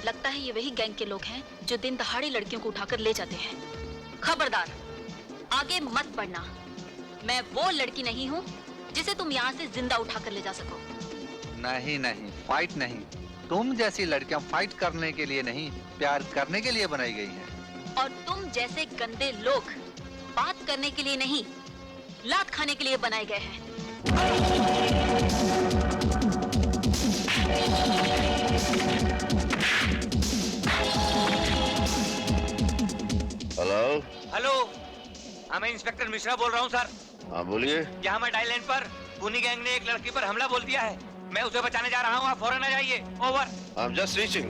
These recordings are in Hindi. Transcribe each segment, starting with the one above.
लगता है ये वही गैंग के लोग हैं जो दिन दहाड़े लड़कियों को उठाकर ले जाते हैं। खबरदार, आगे मत बढ़ना। मैं वो लड़की नहीं हूँ जिसे तुम यहाँ से जिंदा उठाकर ले जा सको। नहीं नहीं, फाइट नहीं। तुम जैसी लड़कियां फाइट करने के लिए नहीं, प्यार करने के लिए बनाई गई हैं। और तुम जैसे गंदे लोग बात करने के लिए नहीं, लात खाने के लिए बनाए गए हैं। हेलो हेलो, मैं इंस्पेक्टर मिश्रा बोल रहा हूँ सर। हाँ बोलिए। यहाँ मैं डायल लाइन पर पुनी गैंग ने एक लड़की पर हमला बोल दिया है। मैं उसे बचाने जा रहा हूँ, आप फौरन आ जाइए। Over. I am just reaching.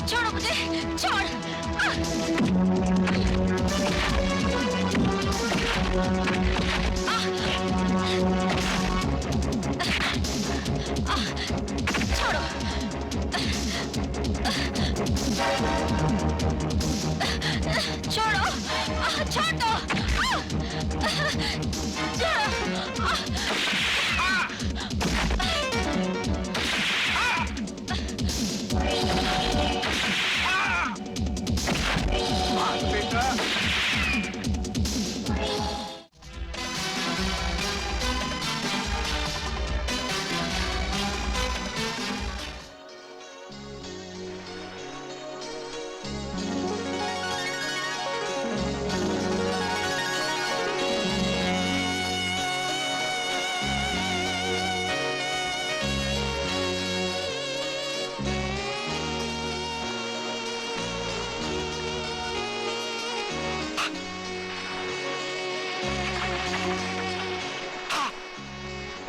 छोड़ो मुझे, छोड़। छोड़ो। छोड़ो, छोड़ दो।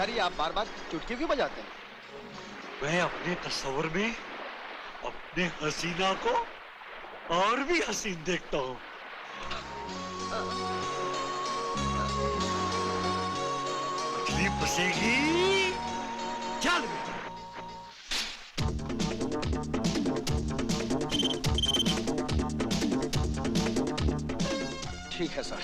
अरे आप बार बार चुटकी क्यों बजाते हैं? मैं अपने तस्वर में अपने हसीना को और भी हसीन देखता हूँ। मछली फंसेगी। चल ठीक है सर।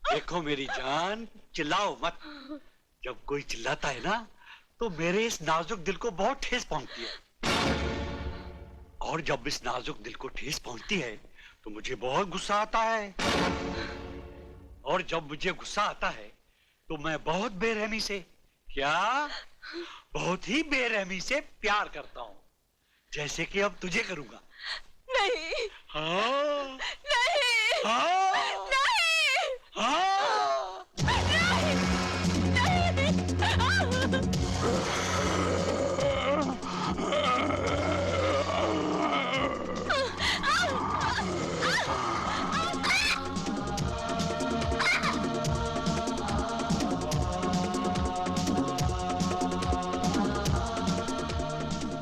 देखो मेरी जान, चिल्लाओ मत। जब कोई चिल्लाता है ना तो मेरे इस नाजुक दिल को बहुत ठेस पहुंचती है, और जब इस नाजुक दिल को ठेस पहुंचती है तो मुझे बहुत गुस्सा आता है, और जब मुझे गुस्सा आता है तो मैं बहुत बेरहमी से, क्या बहुत ही बेरहमी से प्यार करता हूँ, जैसे कि अब तुझे करूंगा। नहीं हाँ नहीं हाँ नहीं हाँ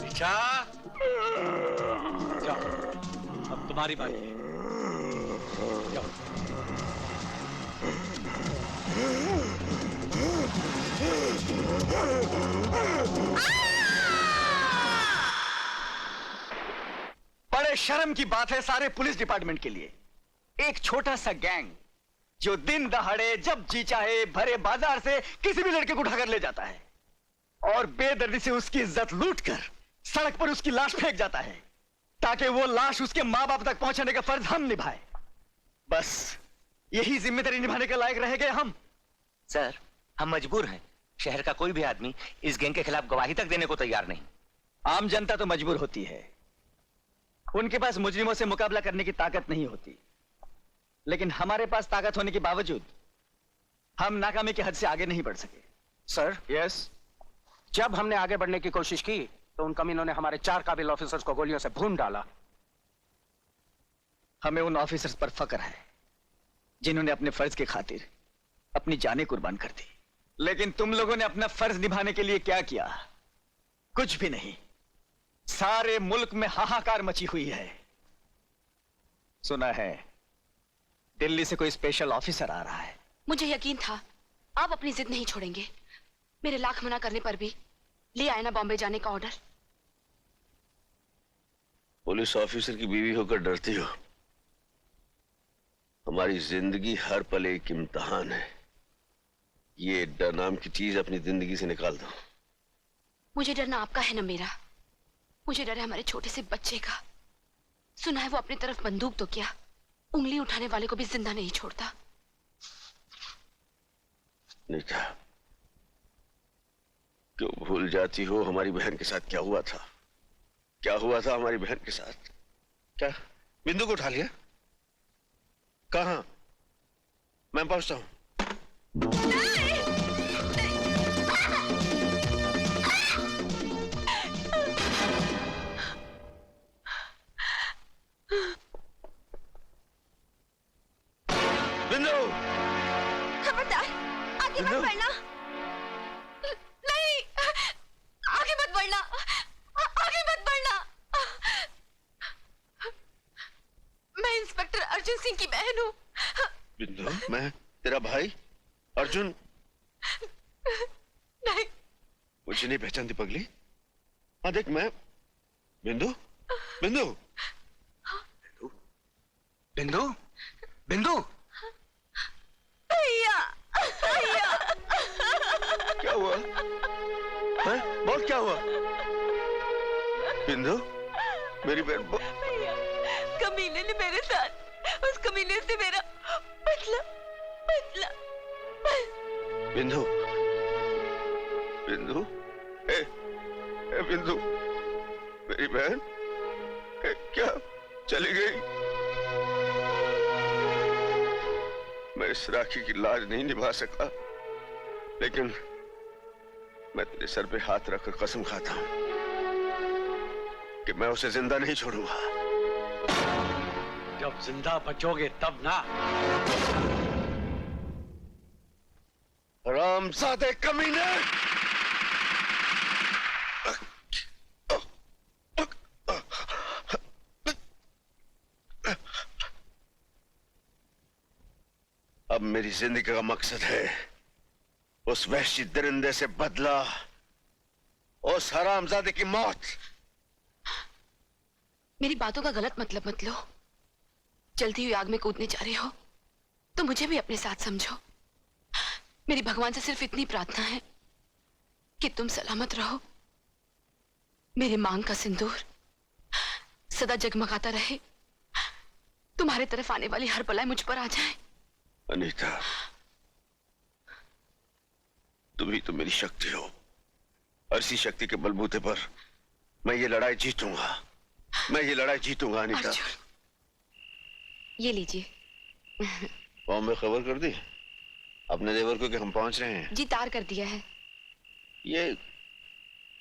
निशा, जाओ, अब तुम्हारी बारी है। जाओ। बड़े शर्म की बात है सारे पुलिस डिपार्टमेंट के लिए। एक छोटा सा गैंग जो दिन दहाड़े जब जी चाहे भरे बाजार से किसी भी लड़के को उठाकर ले जाता है और बेदर्दी से उसकी इज्जत लूटकर सड़क पर उसकी लाश फेंक जाता है ताकि वो लाश उसके माँ बाप तक पहुंचाने का फर्ज हम निभाए। बस यही जिम्मेदारी निभाने के लायक रह गए हम। सर, हम मजबूर हैं। शहर का कोई भी आदमी इस गैंग के खिलाफ गवाही तक देने को तैयार नहीं। आम जनता तो मजबूर होती है, उनके पास मुजरिमों से मुकाबला करने की ताकत नहीं होती, लेकिन हमारे पास ताकत होने के बावजूद हम नाकामी की हद से आगे नहीं बढ़ सके। Sir, yes. जब हमने आगे बढ़ने की कोशिश की तो उन कमीनों ने हमारे 4 काबिल ऑफिसर्स को गोलियों से भून डाला। हमें उन ऑफिसर्स पर फक्र है जिन्होंने अपने फर्ज की खातिर अपनी जानें कुर्बान कर दी। लेकिन तुम लोगों ने अपना फर्ज निभाने के लिए क्या किया? कुछ भी नहीं। सारे मुल्क में हाहाकार मची हुई है। सुना है दिल्ली से कोई स्पेशल ऑफिसर आ रहा है। मुझे यकीन था आप अपनी जिद नहीं छोड़ेंगे। मेरे लाख मना करने पर भी ले आए ना बॉम्बे जाने का ऑर्डर। पुलिस ऑफिसर की बीवी होकर डरती हो? हमारी जिंदगी हर पल एक इम्तिहान है। ये डर नाम की चीज अपनी जिंदगी से निकाल दो। मुझे डरना आपका है ना मेरा। मुझे डर है हमारे छोटे से बच्चे का। सुना है वो अपनी तरफ बंदूक तो क्या, उंगली उठाने वाले को भी जिंदा नहीं छोड़ता। नीता, क्यों भूल जाती हो हमारी बहन के साथ क्या हुआ था? क्या हुआ था हमारी बहन के साथ? क्या बिंदु को उठा लिया? कहां? मैं पहुंचता हूं। बिंदु, खबरदार, आगे मत बढ़ना। नहीं, आगे मत बढ़ना, आगे मत बढ़ना। मैं इंस्पेक्टर अर्जुन सिंह की बहन हूँ। बिंदु, मैं तेरा भाई अर्जुन। नहीं, मुझे नहीं पहचानती पगली? हाँ देख, मैं बिंदु। बिंदु, बिंदु, बिंदु, भैया, भैया। क्या हुआ? हैं? बहुत क्या हुआ? बिंदु, मेरी बहन। भैया, कमीने ने मेरे साथ, उस कमीने से मेरा बदला, बदला। बिंदु, बिंदु, ए बिंदु, मेरी बहन क्या चली गई? मैं इस राखी की लाज नहीं निभा सका, लेकिन मैं तेरे सर पे हाथ रखकर कसम खाता हूं कि मैं उसे जिंदा नहीं छोड़ूंगा। जब जिंदा बचोगे तब ना। हरामजादे कमीने! अब मेरी जिंदगी का मकसद है उस वहशी दरिंदे से बदला, उस हरामजादे की मौत। मेरी बातों का गलत मतलब मत लो। जलती हुई आग में कूदने जा रहे हो तो मुझे भी अपने साथ समझो। मेरी भगवान से सिर्फ इतनी प्रार्थना है कि तुम सलामत रहो। मेरे मांग का सिंदूर सदा जगमगाता रहे। तुम्हारे तरफ आने वाली हर बलाई मुझ पर आ जाए। अनीता, तुम ही तो मेरी शक्ति हो, और इसी शक्ति के बलबूते पर मैं ये लड़ाई जीतूंगा। मैं ये लड़ाई जीतूंगा अनीता। अर्जुन, ये लीजिए। बॉम्बे खबर कर दी अपने देवर को कि हम पहुंच रहे हैं? जी तार कर दिया है। ये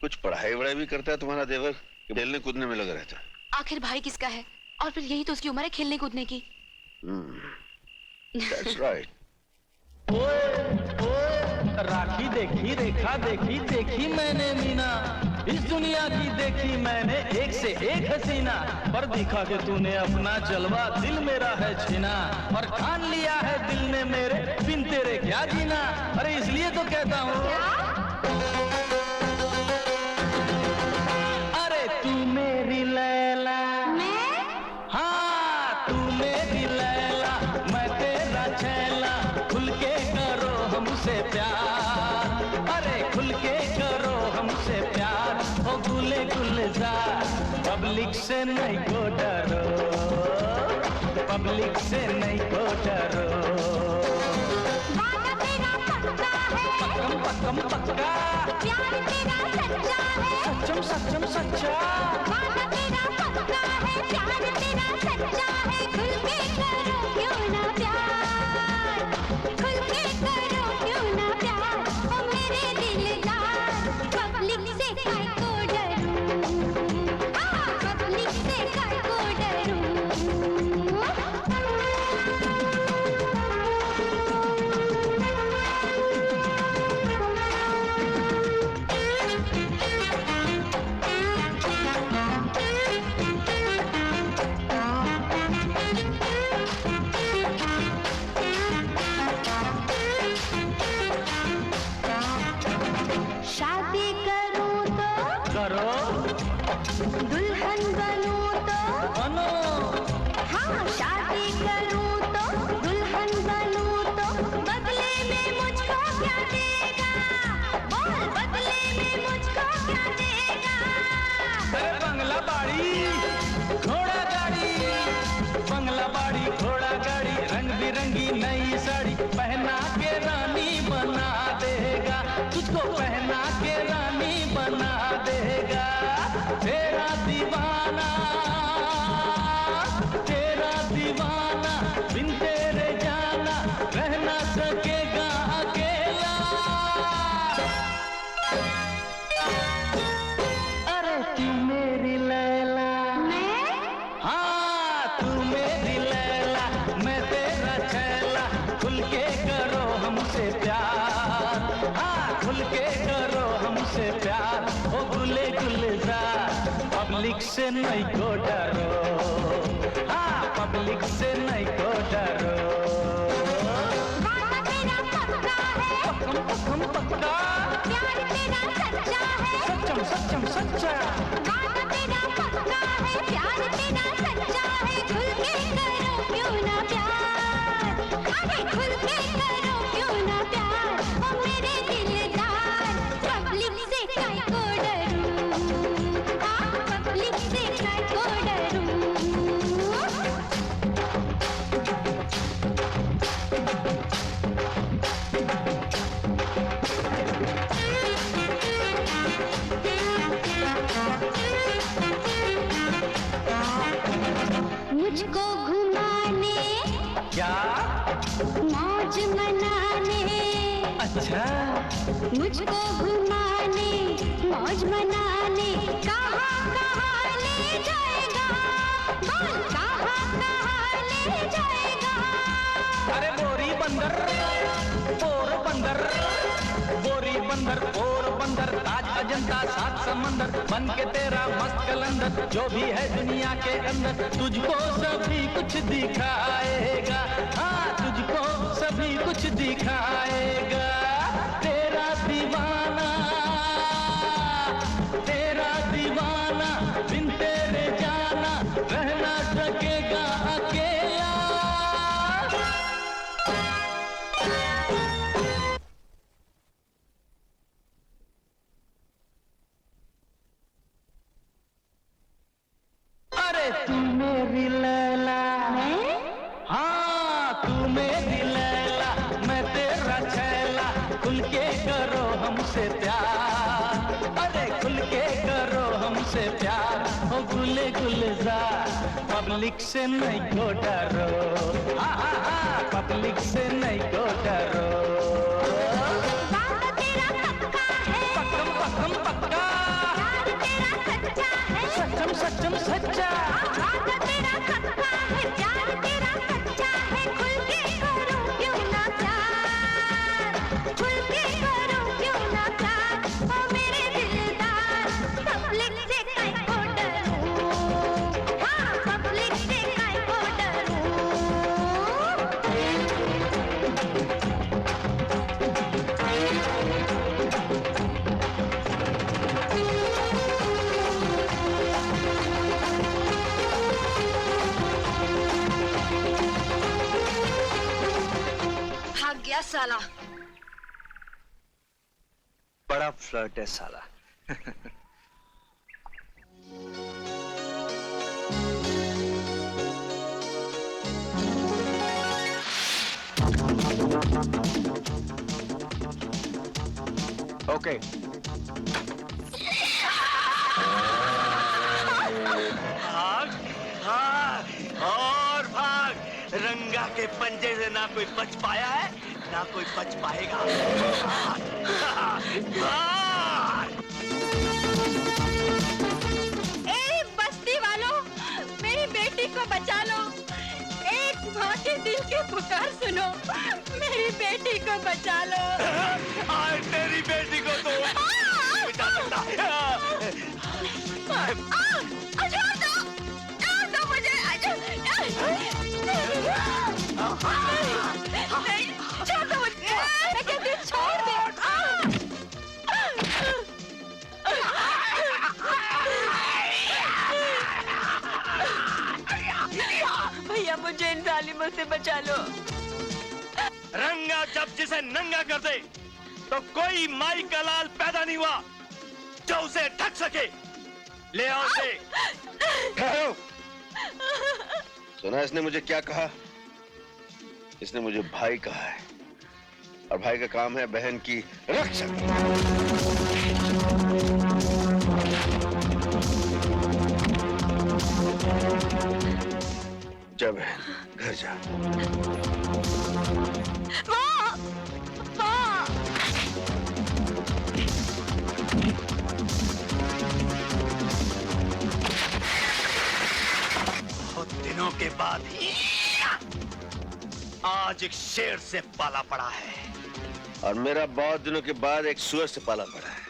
कुछ पढ़ाई वढ़ाई भी करता है तुम्हारा देवर, खेलने कूदने में लगा रहता है? आखिर भाई किसका है, और फिर यही तो उसकी उम्र है खेलने कूदने की। That's right. राखी देखी, रेखा देखी, देखी मैंने मीना, इस दुनिया की देखी मैंने एक से एक हसीना, पर दिखा के तूने अपना जलवा दिल मेरा है छीना, और ठान लिया है दिल ने मेरे बिन तेरे क्या जीना। अरे इसलिए तो कहता हूँ, अरे तू मेरी लैला, हाँ तू मेरी लैला, मैं तेरा छैला, खुल के करो हमसे प्यार, अरे खुल के करो हमसे प्यार, ओ गुले गुलजार, पब्लिक से नहीं को डरो, पब्लिक से नहीं को डरो। पक्कम पक्कम पक्का, प्यार तेरा सच्चा है, सच्चम सच्चम सच्चा, वादा तेरा पक्का है, प्यार तेरा सच्चा है, खुल के करो क्यों ना प्यार, खुल के करो क्यों ना प्यार, ओ मेरे दिलदार, पब्लिक से काय को डरूं, पब्लिक से काय को डरूं। शादी करूं तो करो, दुल्हन बनूं तो बनो, हाँ शादी करूं तो दुल्हन बनूं तो, बदले में मुझको क्या देगा, बोल बदले में मुझको क्या देगा। अरे बंगला बाड़ी घोड़ा गाड़ी, बंगला बाड़ी घोड़ा गाड़ी, रंग बिरंगी नई साड़ी पहना के रानी बना देगा, तुझको पहना के रानी बना देगा, तेरा दीवाना, तेरा दीवाना, बिन तेरे जाना रह ना सकेगा अकेला। अरे तू मेरी लैला, हाँ तू मेरी लैला, मैं तेरा छैला, खुल के करो हमसे प्यार, हाँ खुल के करो हमसे प्यार, ओ गुले गुलजार, पब्लिक से नहीं को डरो, हाँ पब्लिक से नहीं को डरो। वादा तेरा पक्का है, पक्कम पक्कम पक्का, प्यार तेरा सच्चा है, सच्चम सच्चम सच्चा, वादा तेरा पक्का है, प्यार तेरा सच्चा है, खुल के करो क्यों ना प्यार, अरे खुल के करो क्यों ना प्यार, ओ मेरे दिलदार, पब्लिक से काय को डरूं, हाँ पब्लिक से काय को डरूं। मुझको घुमाने, क्या मौज मनाने, अच्छा मुझको घुमाने मौज मनाने, कहाँ कहाँ ले जाएगा, बोल कहाँ कहाँ ले जाएगा। अरे बोरी बंदर पोर बंदर, बोरी बंदर पोर बंदर, ताज अजंता सात समंदर, बन के तेरा मस्त कलंदर, जो भी है दुनिया के अंदर, तुझको सभी कुछ दिखाएगा, हाँ तुझको सभी कुछ दिखाएगा, तेरा दीवाना, तेरा दीवाना, बिन तेरे जाना रह ना सकेगा अकेला। अरे तू मेरी लैला, हाँ तू मेरी लैला, मैं तेरा छैला, खुल के करो हमसे प्यार, अरे खुल के करो हमसे प्यार, हो गुले गुलजार, पब्लिक से नहीं को डरो, पब्लिक से नहीं को डरो। वादा तेरा पक्का है, पक्कम पक्कम पक्का, प्यार तेरा सच्चा है, सच्चम सच्चम सच्चा। वादा तेरा पक्का है, प्यार तेरा सच्चा है, खुल के करूं क्यों ना प्यार, खुल के करूं क्यों ना प्यार, ओ मेरे दिलदार, पब्लिक से काहे को डरूं, हाँ पब्लिक से काहे को डरूं। भाग गया साला। बड़ा फ्लर्ट है साला। ओके, भाग भाग और भाग। रंगा के पंजे से ना कोई बच पाया है ना कोई बच पाएगा। भाग। ए बस्ती वालों, मेरी बेटी को बचा लो। एक माँ के दिल की पुकार सुनो, मेरी बेटी को बचा लो। आज तेरी बेटी को तो बचा सकता है। छोड़ दो मुझे। नहीं, छोड़ दो मुझे। मैं कहती हूँ, छोड़ दे। भैया मुझे इन जालिमों से बचा लो। रंगा जब जिसे नंगा कर दे तो कोई माई का लाल पैदा नहीं हुआ जो उसे ढक सके। ले आओ उसे। ठहरो। सुना इसने मुझे क्या कहा? इसने मुझे भाई कहा है और भाई का काम है बहन की रक्षा। जा बहन, घर जा। माँ, माँ। बहुत दिनों के बाद आज एक शेर से पाला पड़ा है और मेरा बहुत दिनों के बाद एक सुअर से पाला पड़ा है।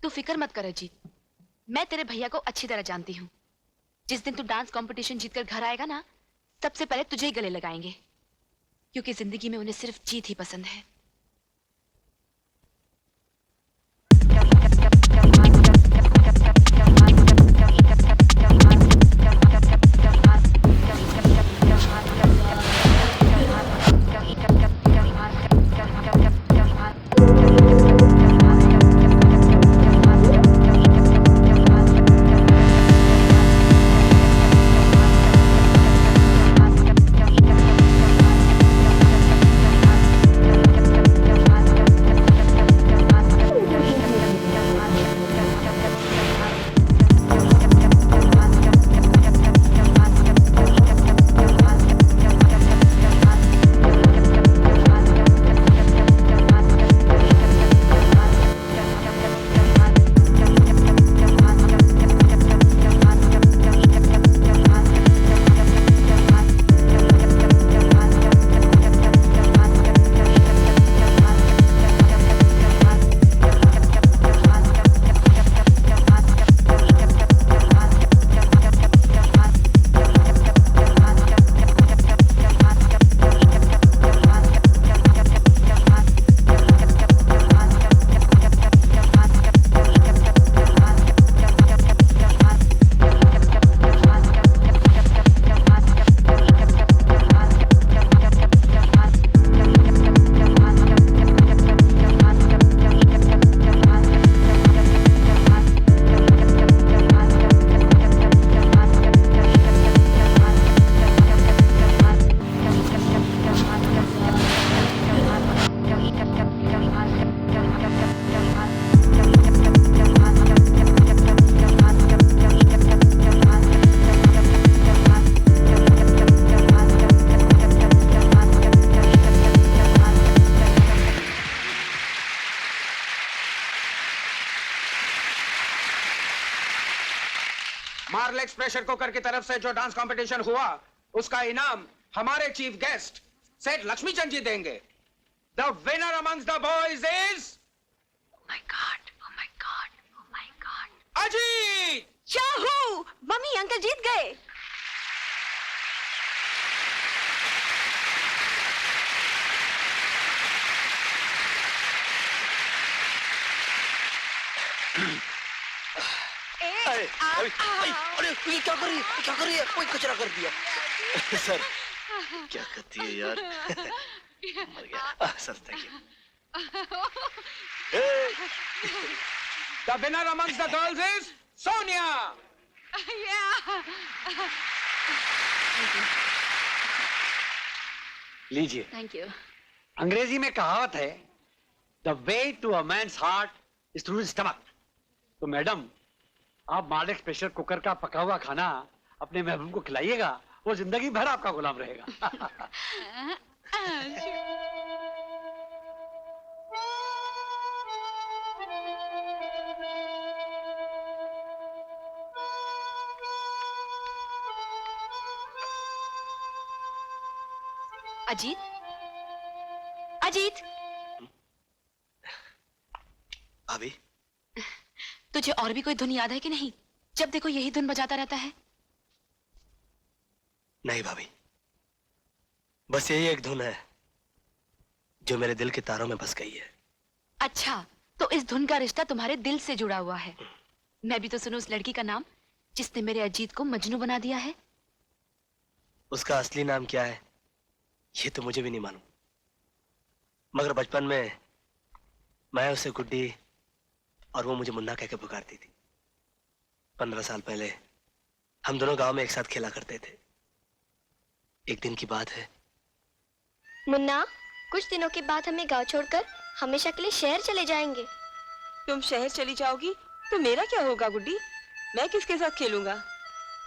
तू फिक्र मत कर अजीत, मैं तेरे भैया को अच्छी तरह जानती हूँ। जिस दिन तू डांस कंपटीशन जीतकर घर आएगा ना, सबसे पहले तुझे ही गले लगाएंगे, क्योंकि जिंदगी में उन्हें सिर्फ जीत ही पसंद है। मार्लेक्स प्रेशर कुकर की तरफ से जो डांस कंपटीशन हुआ उसका इनाम हमारे चीफ गेस्ट सेठ लक्ष्मीचंद जी देंगे। The winner amongst the boys is my god, oh my god, oh my god. Ajit. Yahoo! Mummy, uncle जीत गए। अरे ये क्या कर रही है, क्या कर रही है? कोई कचरा कर दिया। सर क्या करती है यार। मर गया sir, thank you. The winner amongst the girls is Sonia. लीजिए। Thank you. अंग्रेजी में कहावत है, the way to a man's heart is through his stomach. तो मैडम, आप मार्लेक्स प्रेशर कुकर का पका हुआ खाना अपने महबूब को खिलाइएगा, वो जिंदगी भर आपका गुलाम रहेगा। अजीत, अजीत, भाभी, तुझे और भी कोई धुन याद है कि नहीं? जब देखो यही धुन बजाता रहता है। नहीं भाभी, बस यही एक धुन है जो मेरे दिल के तारों में बस गई है। अच्छा, तो इस धुन का रिश्ता तुम्हारे दिल से जुड़ा हुआ है। मैं भी तो सुनूं उस लड़की का नाम जिसने मेरे अजीत को मजनू बना दिया है। उसका असली नाम क्या है ये तो मुझे भी नहीं मालूम, मगर बचपन में मैं उसे गुड्डी और वो मुझे मुन्ना कह के पुकारती थी। 15 साल पहले हम दोनों गांव में एक साथ खेला करते थे। एक दिन की बात है। मुन्ना, कुछ दिनों के बाद हमें गांव छोड़कर हमेशा के लिए शहर चले जाएंगे। तुम शहर चली जाओगी तो मेरा क्या होगा गुड्डी? मैं किसके साथ खेलूंगा?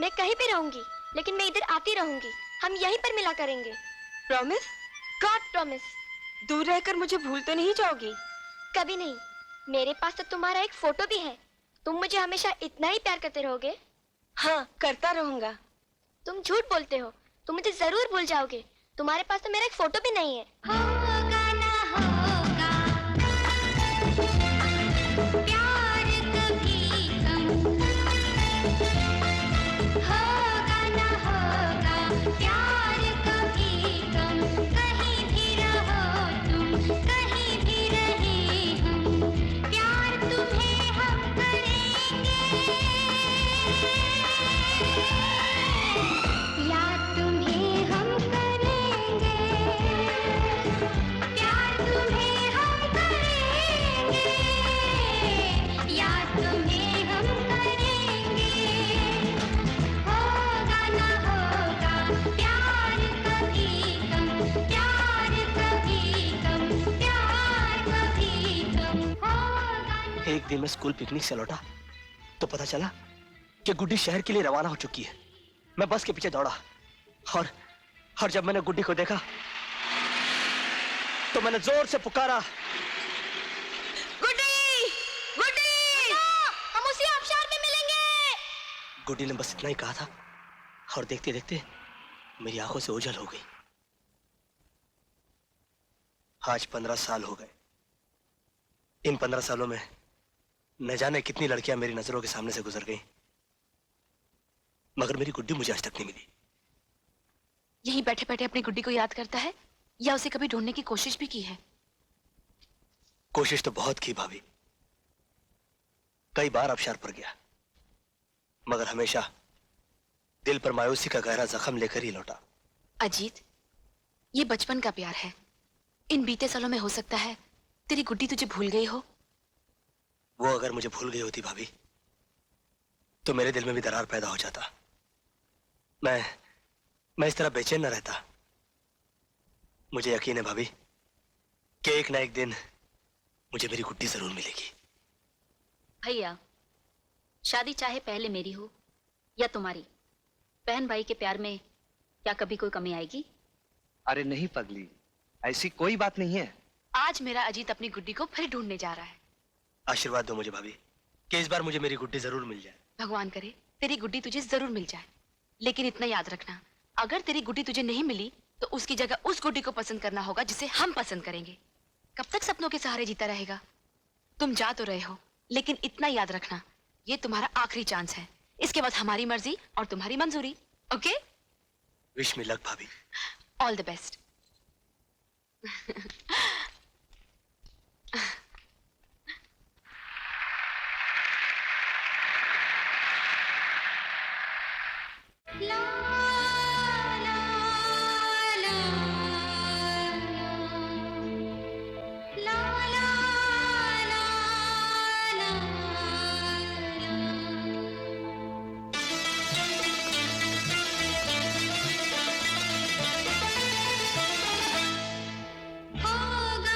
मैं कहीं भी रहूंगी, लेकिन मैं इधर आती रहूंगी। हम यहीं पर मिला करेंगे। प्रॉमिस? God promise. दूर रहकर मुझे भूल तो नहीं जाओगी? कभी नहीं। मेरे पास तो तुम्हारा एक फोटो भी है। तुम मुझे हमेशा इतना ही प्यार करते रहोगे? हाँ, करता रहूंगा। तुम झूठ बोलते हो। तुम मुझे जरूर भूल जाओगे। तुम्हारे पास तो मेरा एक फोटो भी नहीं है। होगा ना होगा प्यार कभी कम, होगा ना होगा प्यार कभी कम। कहीं भी रहो तुम, कहीं भी रहे हम, प्यार तुम्हें हम करेंगे। याद तुम्हें हम करेंगे, प्यार तुम्हें हम करेंगे, याद तुम्हें हम करेंगे। होगा ना होगा प्यार कभी कम, प्यार कभी कम, प्यार कभी कम। होगा ना। एक दिन मैं स्कूल पिकनिक से लौटा तो पता चला कि गुड्डी शहर के लिए रवाना हो चुकी है। मैं बस के पीछे दौड़ा और जब मैंने गुड्डी को देखा तो मैंने जोर से पुकारा, गुड्डी! गुड्डी! हम उसी आबशार में मिलेंगे। गुड्डी ने बस इतना ही कहा था और देखते देखते मेरी आंखों से ओझल हो गई। आज 15 साल हो गए। इन 15 सालों में न जाने कितनी लड़कियां मेरी नजरों के सामने से गुजर गईं, मगर मेरी गुड्डी मुझे आज तक नहीं मिली। यहीं बैठे बैठे अपनी गुड्डी को याद करता है या उसे कभी ढूंढने की कोशिश भी की है? कोशिश तो बहुत की भाभी, कई बार आबशार पर गया, मगर हमेशा दिल पर मायूसी का गहरा जख्म लेकर ही लौटा। अजीत, ये बचपन का प्यार है। इन बीते सालों में हो सकता है तेरी गुड्डी तुझे भूल गई हो। वो अगर मुझे भूल गई होती भाभी तो मेरे दिल में भी दरार पैदा हो जाता। मैं इस तरह बेचैन न रहता। मुझे यकीन है भाभी कि एक ना एक दिन मुझे मेरी गुड्डी जरूर मिलेगी। भैया, शादी चाहे पहले मेरी हो या तुम्हारी, बहन भाई के प्यार में क्या कभी कोई कमी आएगी? अरे नहीं पगली, ऐसी कोई बात नहीं है। आज मेरा अजीत अपनी गुड्डी को फिर ढूंढने जा रहा है। आशीर्वाद दो मुझे भाभी कि इस बार मुझे मेरी गुड्डी जरूर मिल जाए। भगवान करे तेरी गुड्डी तुझे जरूर मिल जाए, लेकिन इतना याद रखना, अगर तेरी गुड्डी तुझे नहीं मिली तो उसकी जगह उस गुड्डी को पसंद करना होगा जिसे हम पसंद करेंगे। कब तक सपनों के सहारे जीता रहेगा? तुम जा तो रहे हो, लेकिन इतना याद रखना, ये तुम्हारा आखिरी चांस है। इसके बाद हमारी मर्जी और तुम्हारी मंजूरी। ओके? विश मी लक भाभी। All the best. होगा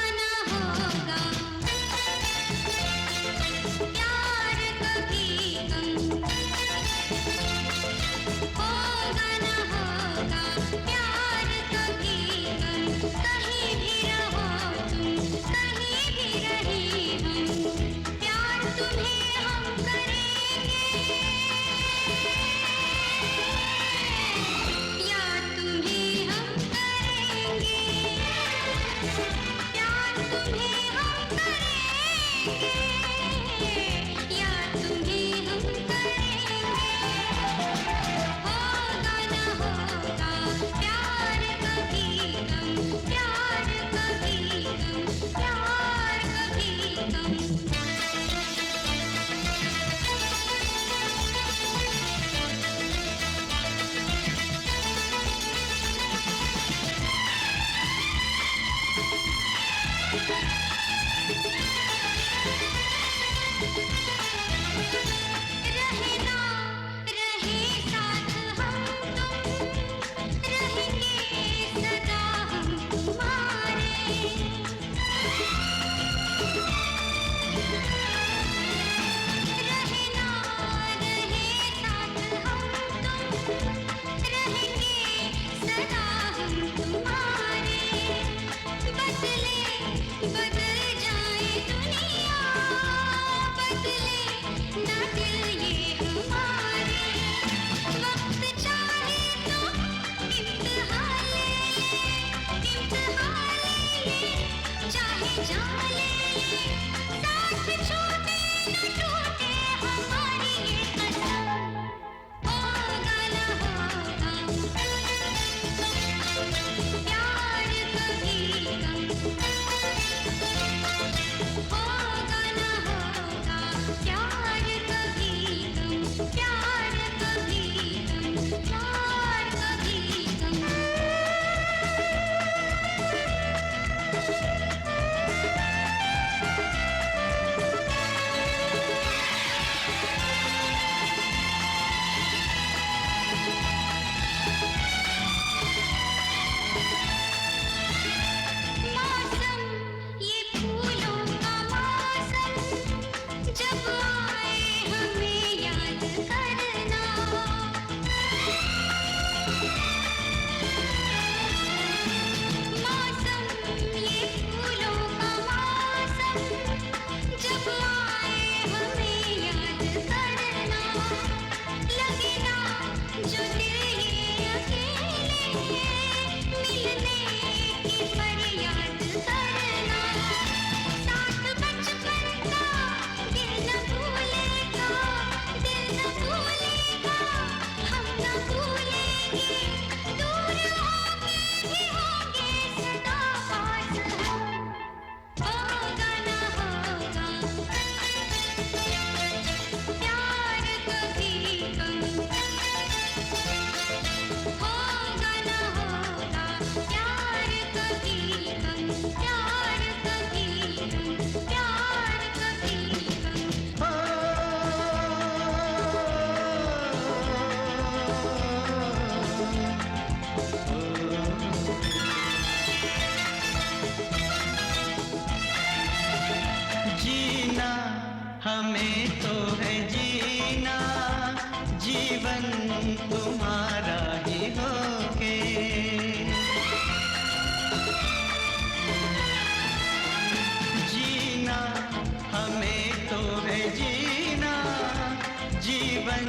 जीवन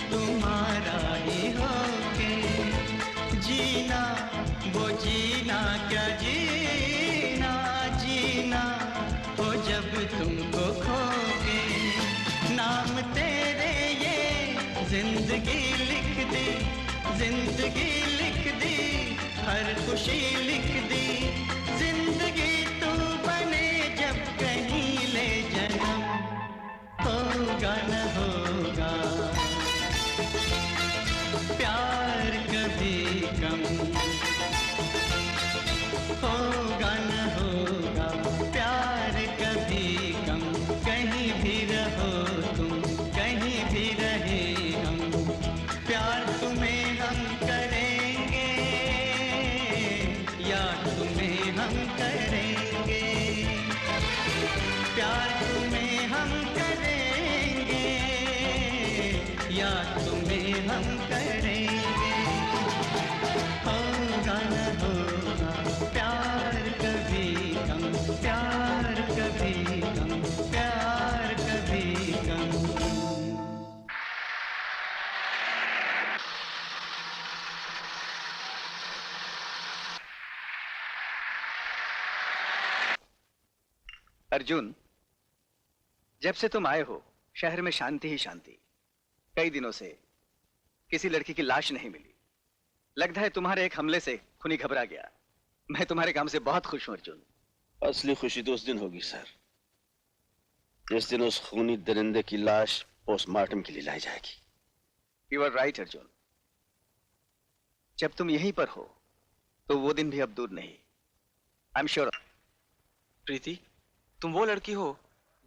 तुम्हारा ही होके जीना वो जीना क्या जीना जीना हो जब तुमको खोके नाम तेरे ये जिंदगी लिख दी जिंदगी लिख दी हर खुशी लिख दी जिंदगी तू बने जब कहीं ले जन्म होगा न होगा प्यार कभी कम होगा न होगा प्यार कभी कम कहीं भी रहो तुम कहीं भी रहे हम प्यार तुम्हें हम करेंगे या तुम्हें हम करेंगे प्यार तुम्हें हम करेंगे या तुम्हें हम करेंगे होगा न होगा प्यार कभी कम प्यार कभी कम प्यार कभी कम अर्जुन, जब से तुम आए हो शहर में शांति ही शांति। कई दिनों से किसी लड़की की लाश नहीं मिली। लगता है तुम्हारे एक हमले से खूनी घबरा गया। मैं तुम्हारे काम से बहुत खुश हूं अर्जुन। असली खुशी तो उस दिन होगी सर, जिस दिन उस खूनी दरिंदे की लाश पोस्टमार्टम के लिए लाई जाएगी। You are right Arjun. जब तुम यहीं पर हो तो वो दिन भी अब दूर नहीं। I am sure. प्रीति, तुम वो लड़की हो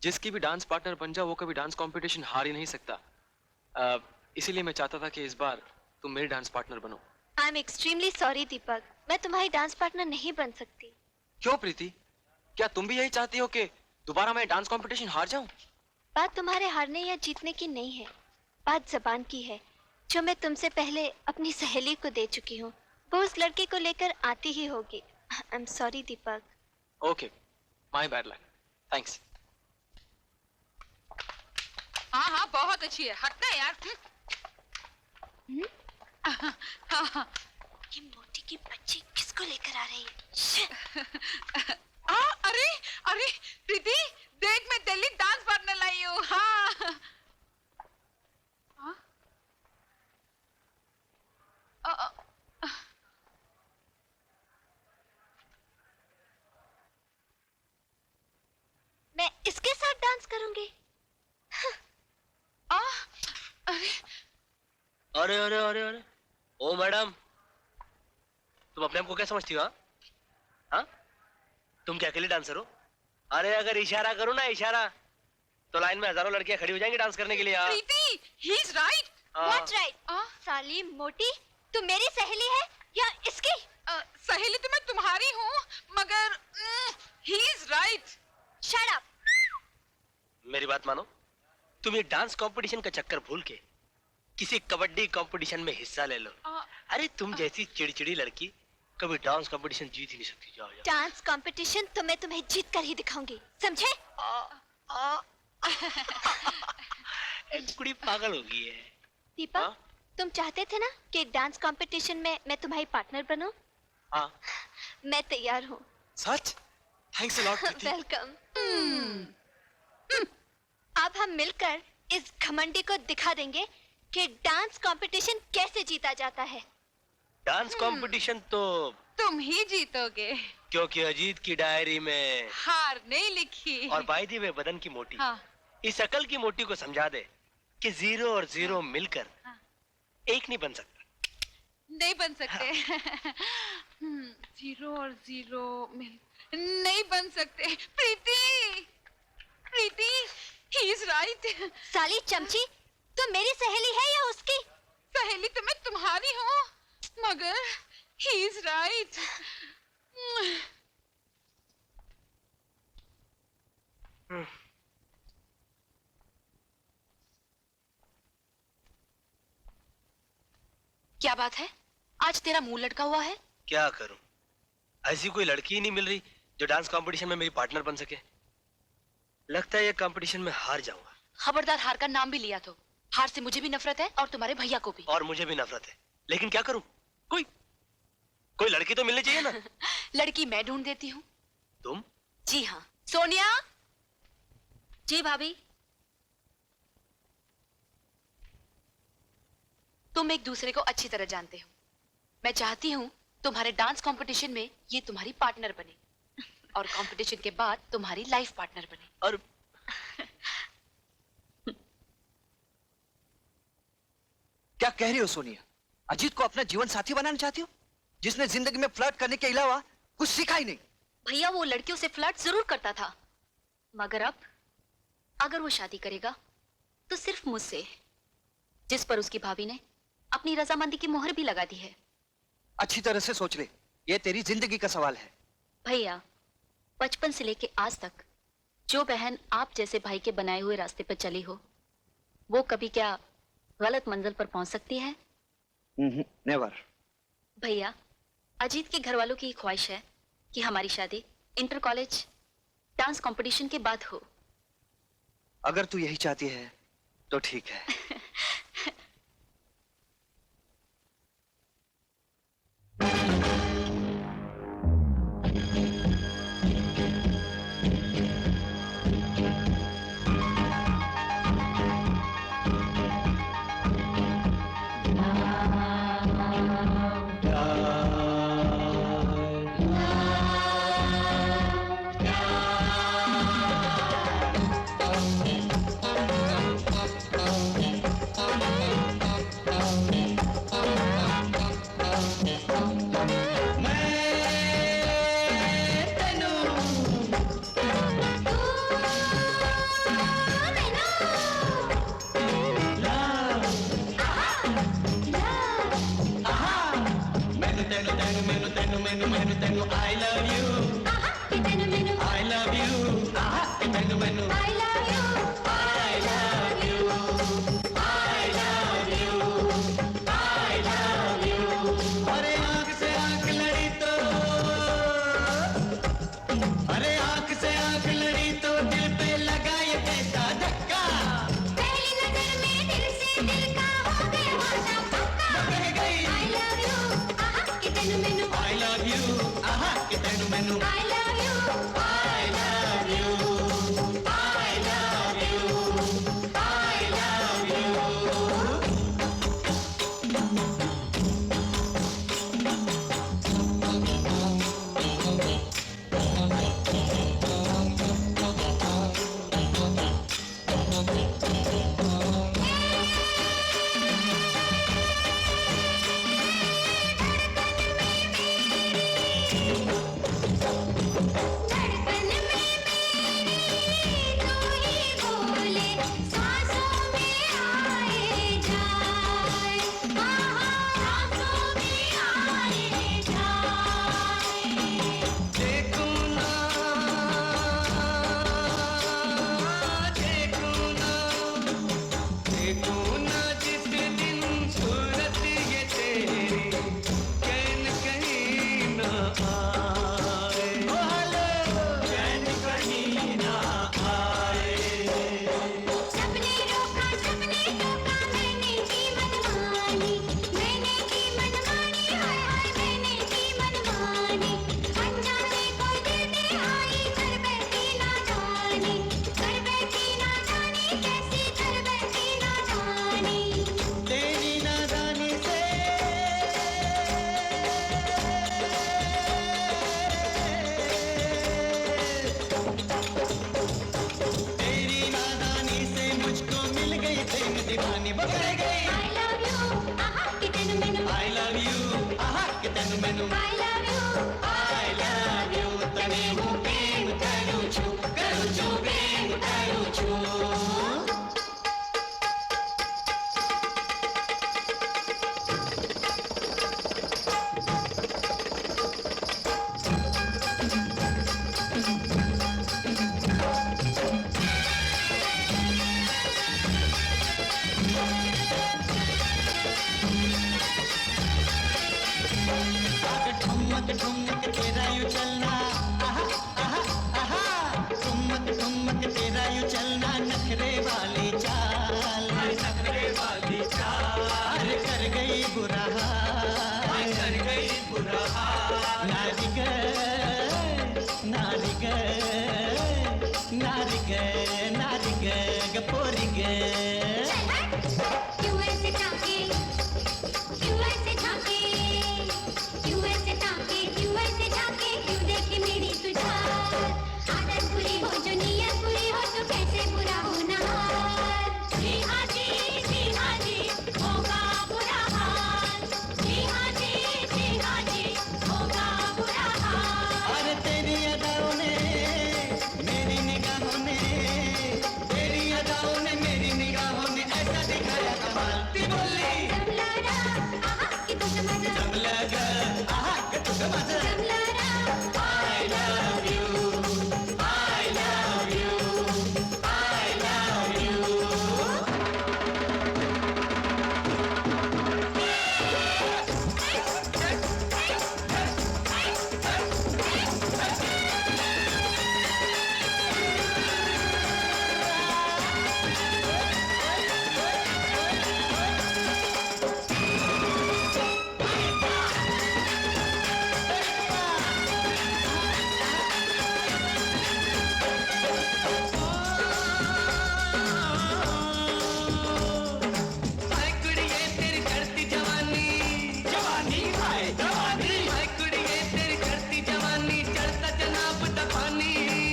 जिसकी भी डांस पार्टनर बन जाओ वो कभी डांस कंपटीशन हार ही नहीं सकता। इसीलिए मैं चाहता था कि इस बार तुम मेरी डांस पार्टनर बनो। आई एम एक्सट्रीमली सॉरी दीपक, मैं तुम्हारी डांस पार्टनर नहीं बन सकती। क्यों प्रीति, क्या तुम भी यही चाहती हो कि दोबारा मैं डांस कंपटीशन हार जाऊं? बात तुम्हारे हारने या जीतने की नहीं है, बात जबान की है जो मैं तुमसे पहले अपनी सहेली को दे चुकी हूँ। वो उस लड़के को लेकर आती ही होगी। I am sorry Deepak. Okay, my bad luck, thanks. हाँ हाँ बहुत अच्छी है, हटना यार। ये मोटी की बच्ची किसको लेकर आ रही है? अरे अरे प्रीति देख, मैं दिल्ली डांस पार्टनर लाई हूँ। हाँ मैं इसके साथ डांस करूंगी। अरे अरे अरे अरे ओ मैडम, तुम अपने आप को क्या समझती हो? हाँ, तुम क्या अकेले डांसर हो? अरे अगर इशारा करो ना इशारा, तो लाइन में हजारों लड़कियां खड़ी हो जाएंगी डांस करने के लिए। Preeti, he is right. What right? साली मोटी, तू मेरी सहेली है या इसकी? सहेली तो मैं तुम्हारी हूँ, मगर ही इज राइट। Shut up. मेरी बात मानो, तुम ये डांस कंपटीशन का चक्कर भूल के किसी कबड्डी कंपटीशन में हिस्सा ले लो। अरे तुम जैसी चिड़चिड़ी लड़की कभी डांस कंपटीशन जीत ही नहीं सकती। जाओ जाओ। डांस कंपटीशन तो मैं तुम्हें जीत कर ही दिखाऊंगी, समझे? एक कुड़ी पागल हो गई है। दीपक, तुम चाहते थे ना कि डांस कंपटीशन में मैं तुम्हारी पार्टनर बनूं? हाँ। मैं तैयार हूँ। सच? Thanks a lot Preeti. Welcome. अब हम मिलकर इस घमंडी को दिखा देंगे कि डांस कंपटीशन कैसे जीता जाता है। डांस कंपटीशन तो तुम ही जीतोगे, क्योंकि अजीत की डायरी में हार नहीं लिखी। और बाय द वे बदन की मोटी, हाँ। इस अकल की मोटी को समझा दे कि जीरो और जीरो मिलकर एक नहीं बन सकता। नहीं बन सकते। जीरो और जीरो मिल नहीं बन सकते। प्रीति, प्रीति, he is right। साली चमची, तुम मेरी सहेली है या उसकी? सहेली तो मैं तुम्हारी हूँ, मगर he is right। क्या बात है, आज तेरा मुंह लटका हुआ है? क्या करूं, ऐसी कोई लड़की ही नहीं मिल रही जो डांस कंपटीशन में मेरी पार्टनर बन सके। लगता है ये कंपटीशन में हार जाऊंगा। खबरदार हार का नाम भी लिया तो हार से मुझे भी नफरत है और तुम्हारे भैया को भी। और मुझे भी नफरत है, लेकिन क्या करूं? कोई लड़की तो मिलनी चाहिए ना। लड़की मैं ढूंढ देती हूँ। तुम? जी हाँ। सोनिया। जी भाभी। तुम एक दूसरे को अच्छी तरह जानते हो। मैं चाहती हूँ तुम्हारे डांस कंपटीशन में ये तुम्हारी पार्टनर बने और कंपटीशन के बाद तुम्हारी लाइफ पार्टनर बने। और क्या कह रही हो सोनिया? अजीत को अपना जीवन साथी बनाना चाहती हो, जिसने जिंदगी में फ्लर्ट करने के अलावा कुछ सीखा ही नहीं? भैया वो लड़कियों से फ्लर्ट जरूर करता था, मगर अब अगर वो शादी करेगा तो सिर्फ मुझसे, जिस पर उसकी भाभी ने अपनी रजामंदी की मोहर भी लगा दी है। अच्छी तरह से सोच ले, ये तेरी जिंदगी का सवाल है। भैया, बचपन से लेके आज तक जो बहन आप जैसे भाई के बनाए हुए रास्ते पर चली हो, वो कभी क्या गलत मंजिल पर पहुंच सकती है? नेवर। भैया, अजीत के घर वालों की ख्वाहिश है कि हमारी शादी इंटर कॉलेज डांस कंपटीशन के बाद हो। अगर तू यही चाहती है तो ठीक है। नारिगे नारिगे नारिगे नारिगे गपोरिगे क्यों ऐसे झांके क्यों ऐसे झांके क्यों ऐसे झांके क्यों ऐसे झांके क्यों देखे मेरी तुझार आदत बुरी हो जो नीयत बुरी हो तो कैसे बुरा होना जी हाँ जी होगा बुरा हाल जी हाँ जी होगा बुरा हाल और तेरी अदाओं ने मेरी निगाहों ने तेरी अदाओं ने मेरी निगाहों ने ऐसा दिखाया कमाल ती बोली जमलारा आहा कि तुझ मजा जमलगा आहा कि तुझ मजा जमलारा I love you I love you I love you हाय कुड़िए तेरी चढ़ती जवानी जवानी हाय जवानी हाय कुड़िए तेरी चढ़ती जवानी चढ़ता जनाब दा पानी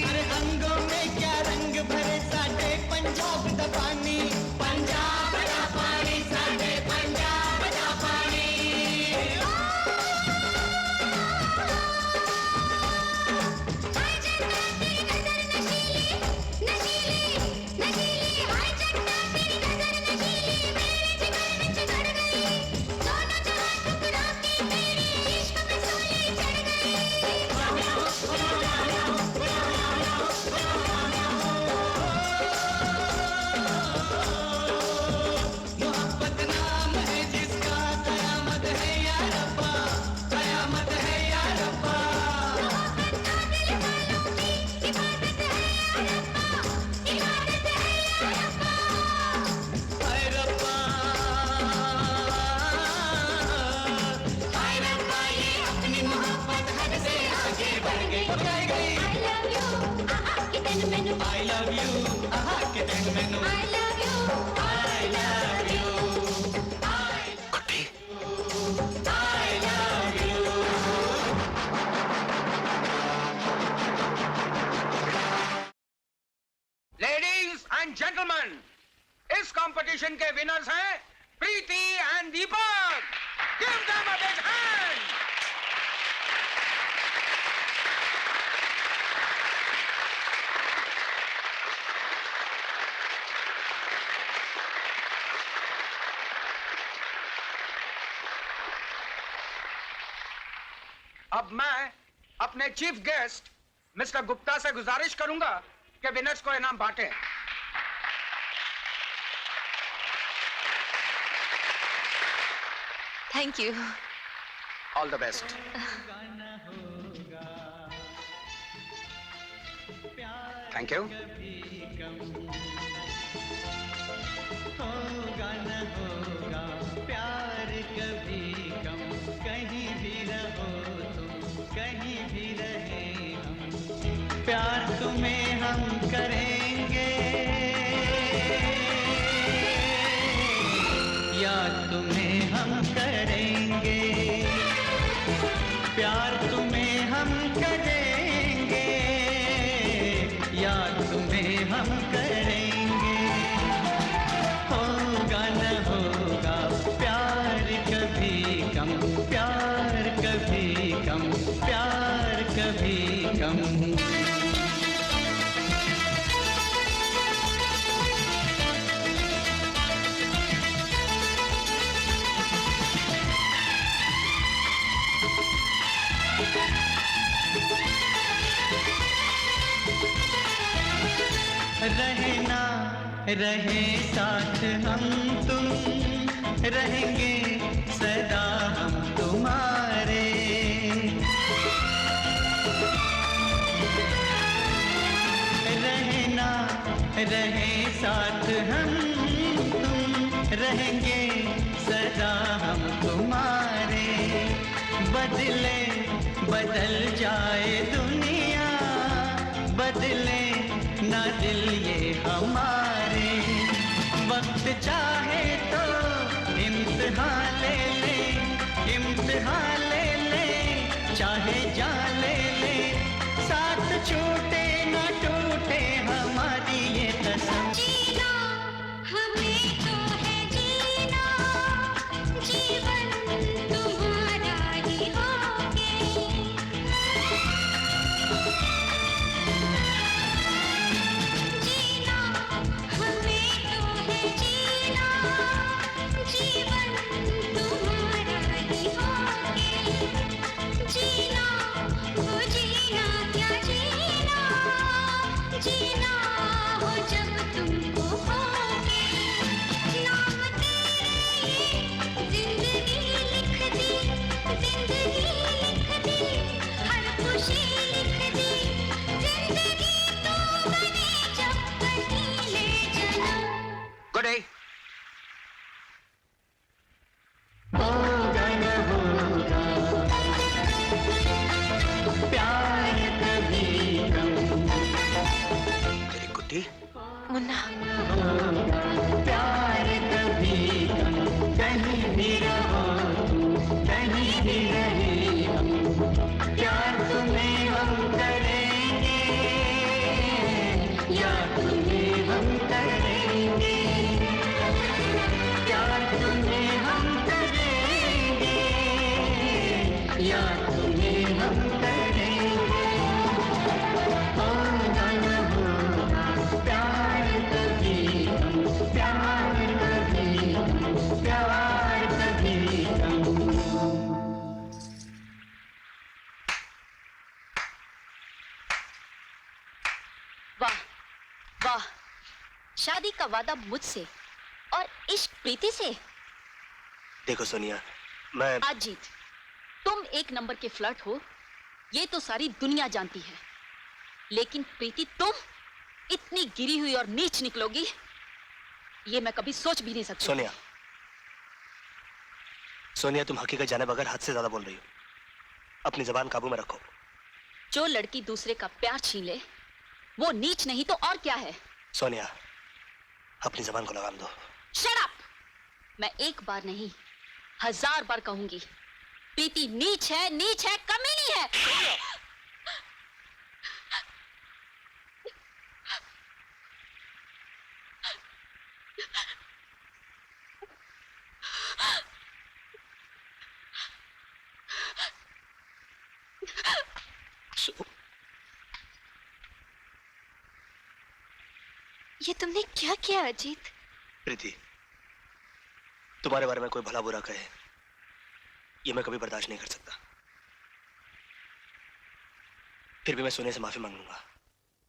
अरे अंगों में क्या रंग भरे साडे पंजाब दा पानी पंजाब दा पानी साडे पंजाब दा पानी हाय जन्नत तेरी नजर नशीली नशीली नशीली हाय जन्नत तेरी नजर नशीली मेरे जिगर में चिढ़ गई दोनों जहां ठुकरा के तेरे इश्क में सूली चढ़ गई मोहब्बत नाम है जिसका कयामत है या रब्बा कयामत है या रब्बा दिल वालों की इबादत है या रब्बा इबादत है या रब्बा हाय रब्बा हाय रब्बा ये अपनी मोहब्बत हद से आगे बढ़ गई I love you आहा कि तेन मैनू I love you आहा के तेन मैनू I love you I love you Guddi I love you ladies and gentleman, इस कंपटीशन के विनर्स हैं Preeti and Deepak. Give them a big hand. अब मैं अपने चीफ गेस्ट मिस्टर गुप्ता से गुजारिश करूंगा कि विनर्स को इनाम बांटें। Thank you all the best. Thank you. होगा न होगा प्यार कभी कम कहीं भी रहो तुम कहीं भी रहे हम प्यार तुम्हें हम करेंगे याद तुम्हें हम करेंगे प्यार तुम्हें हम करेंगे याद तुम्हें हम करेंगे होगा न होगा प्यार कभी कम प्यार कभी कम प्यार कभी कम रहे ना रहे साथ हम तुम रहेंगे सदा हम तुम्हारे रहे ना रहे साथ हम तुम रहेंगे सदा हम तुम्हारे बदले बदल जाए दुनिया, बदले ना दिल ये हमारे। वक्त चाहे तो इम्तिहान ले ले, इम्तिहान ले ले, चाहे जान ले ले, साथ छूटे ना टूटे हमारी ये कसम। जीना हमें तो है जीना, जीवन तुम्हारा ही होगे। जीना हमें तो है जीना, जीवन तुम्हारा ही होगे। जीना वो जीना क्या जीना, जीना हो जब तुमको होगे। नाम तेरे जिंदगी लिख दी, जिंदगी लिख दी, हर खुशी लिख दी। जिंदगी तो बने जब कहीं ले चला। Good day. होगा न होगा प्यार कभी कम, मेरी गुड्डी, मुन्ना, प्यार कभी कम, कहीं भी रहो तुम, कहीं भी रहे हम, प्यार तुम्हें हम करेंगे, यार तुम्हें हम करेंगे, प्यार तुम्हें हम करेंगे, यार तुम्हें हम करेंगे। होगा न होगा प्यार कभी कम, प्यार कभी कम, प्यार कभी कम। वाह वाह, शादी का वादा मुझसे और इश्क प्रीति से। देखो सोनिया, मैं अजीत, तुम एक नंबर के फ्लर्ट हो, ये तो सारी दुनिया जानती है। लेकिन प्रीति, तुम इतनी गिरी हुई और नीच निकलोगी, ये मैं कभी सोच भी नहीं सकती। सोनिया, सोनिया तुम हकीकत जाने बगैर हद से ज्यादा बोल रही हो। अपनी जबान काबू में रखो। जो लड़की दूसरे का प्यार छीन ले, वो नीच नहीं तो और क्या है। सोनिया, अपनी जबान को लगाम दो। Shut up! मैं एक बार नहीं 1000 बार कहूंगी, प्रीति नीच है, नीच है, कमीनी है। ये तुमने क्या किया अजीत? प्रीति, तुम्हारे बारे में कोई भला बुरा कहे, ये मैं कभी बर्दाश्त नहीं कर सकता। फिर भी मैं सोने से माफी मांग लूंगा।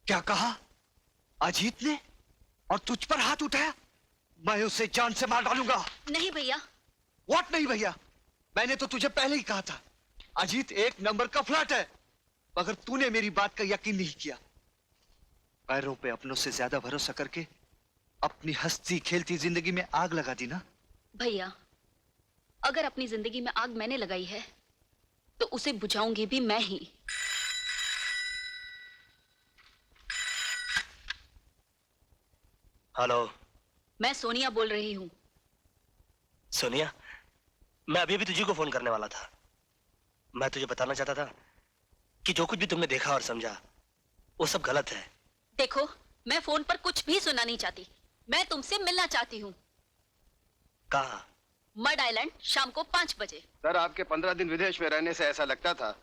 क्या कहा? अजीत ने? और तुझ पर हाथ उठाया? मैं उसे जान से मार डालूंगा। नहीं भैया। व्हाट नहीं भैया? मैंने तो तुझे पहले ही कहा था, अजीत एक नंबर का फ्लर्ट है, मगर तूने मेरी बात का यकीन नहीं किया। पैरों पे अपनों से ज्यादा भरोसा करके अपनी हंसती खेलती जिंदगी में आग लगा दी ना। भैया, अगर अपनी जिंदगी में आग मैंने लगाई है, तो उसे बुझाऊंगी भी मैं ही। हेलो, मैं सोनिया बोल रही हूँ। सोनिया, मैं अभी भी तुझे को फोन करने वाला था। मैं तुझे बताना चाहता था कि जो कुछ भी तुमने देखा और समझा, वो सब गलत है। देखो, मैं फोन पर कुछ भी सुनना नहीं चाहती। मैं तुमसे मिलना चाहती हूँ। कहाँ? मड आइलैंड, शाम को 5 बजे। सर, आपके 15 दिन विदेश में रहने से ऐसा लगता था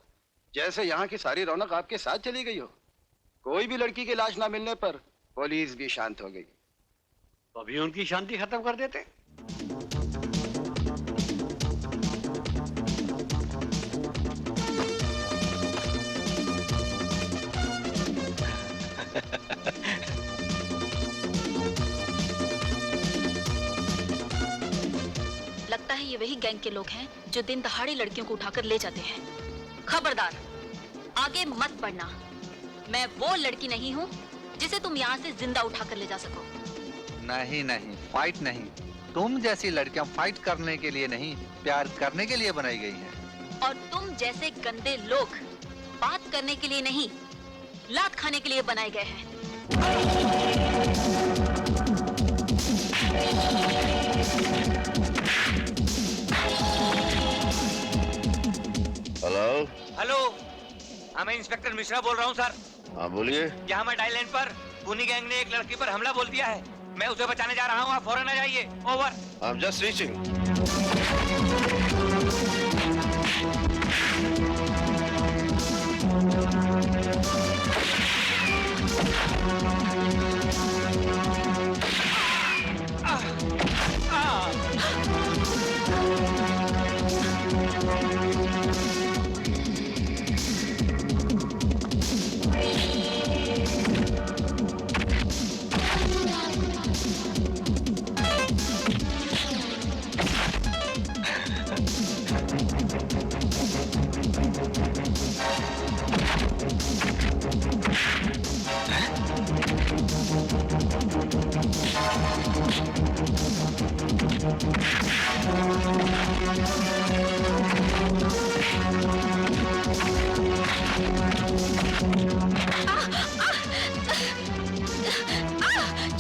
जैसे यहाँ की सारी रौनक आपके साथ चली गई हो। कोई भी लड़की की लाश ना मिलने पर पुलिस भी शांत हो गई। तो अभी उनकी शांति खत्म कर देते। लगता है ये वही गैंग के लोग हैं जो दिन दहाड़े लड़कियों को उठाकर ले जाते हैं। खबरदार, आगे मत बढ़ना। मैं वो लड़की नहीं हूँ जिसे तुम यहाँ से जिंदा उठाकर ले जा सको। नहीं नहीं, फाइट नहीं। तुम जैसी लड़कियां फाइट करने के लिए नहीं, प्यार करने के लिए बनाई गई हैं। और तुम जैसे गंदे लोग बात करने के लिए नहीं, लात खाने के लिए बनाए गए हैं। हेलो। हेलो, मैं इंस्पेक्टर मिश्रा बोल रहा हूँ सर। हाँ बोलिए। यहाँ मैं डायल लाइन पर पुनी गैंग ने एक लड़की पर हमला बोल दिया है। मैं उसे बचाने जा रहा हूँ, आप फौरन आ जाइए। Over. I am just reaching.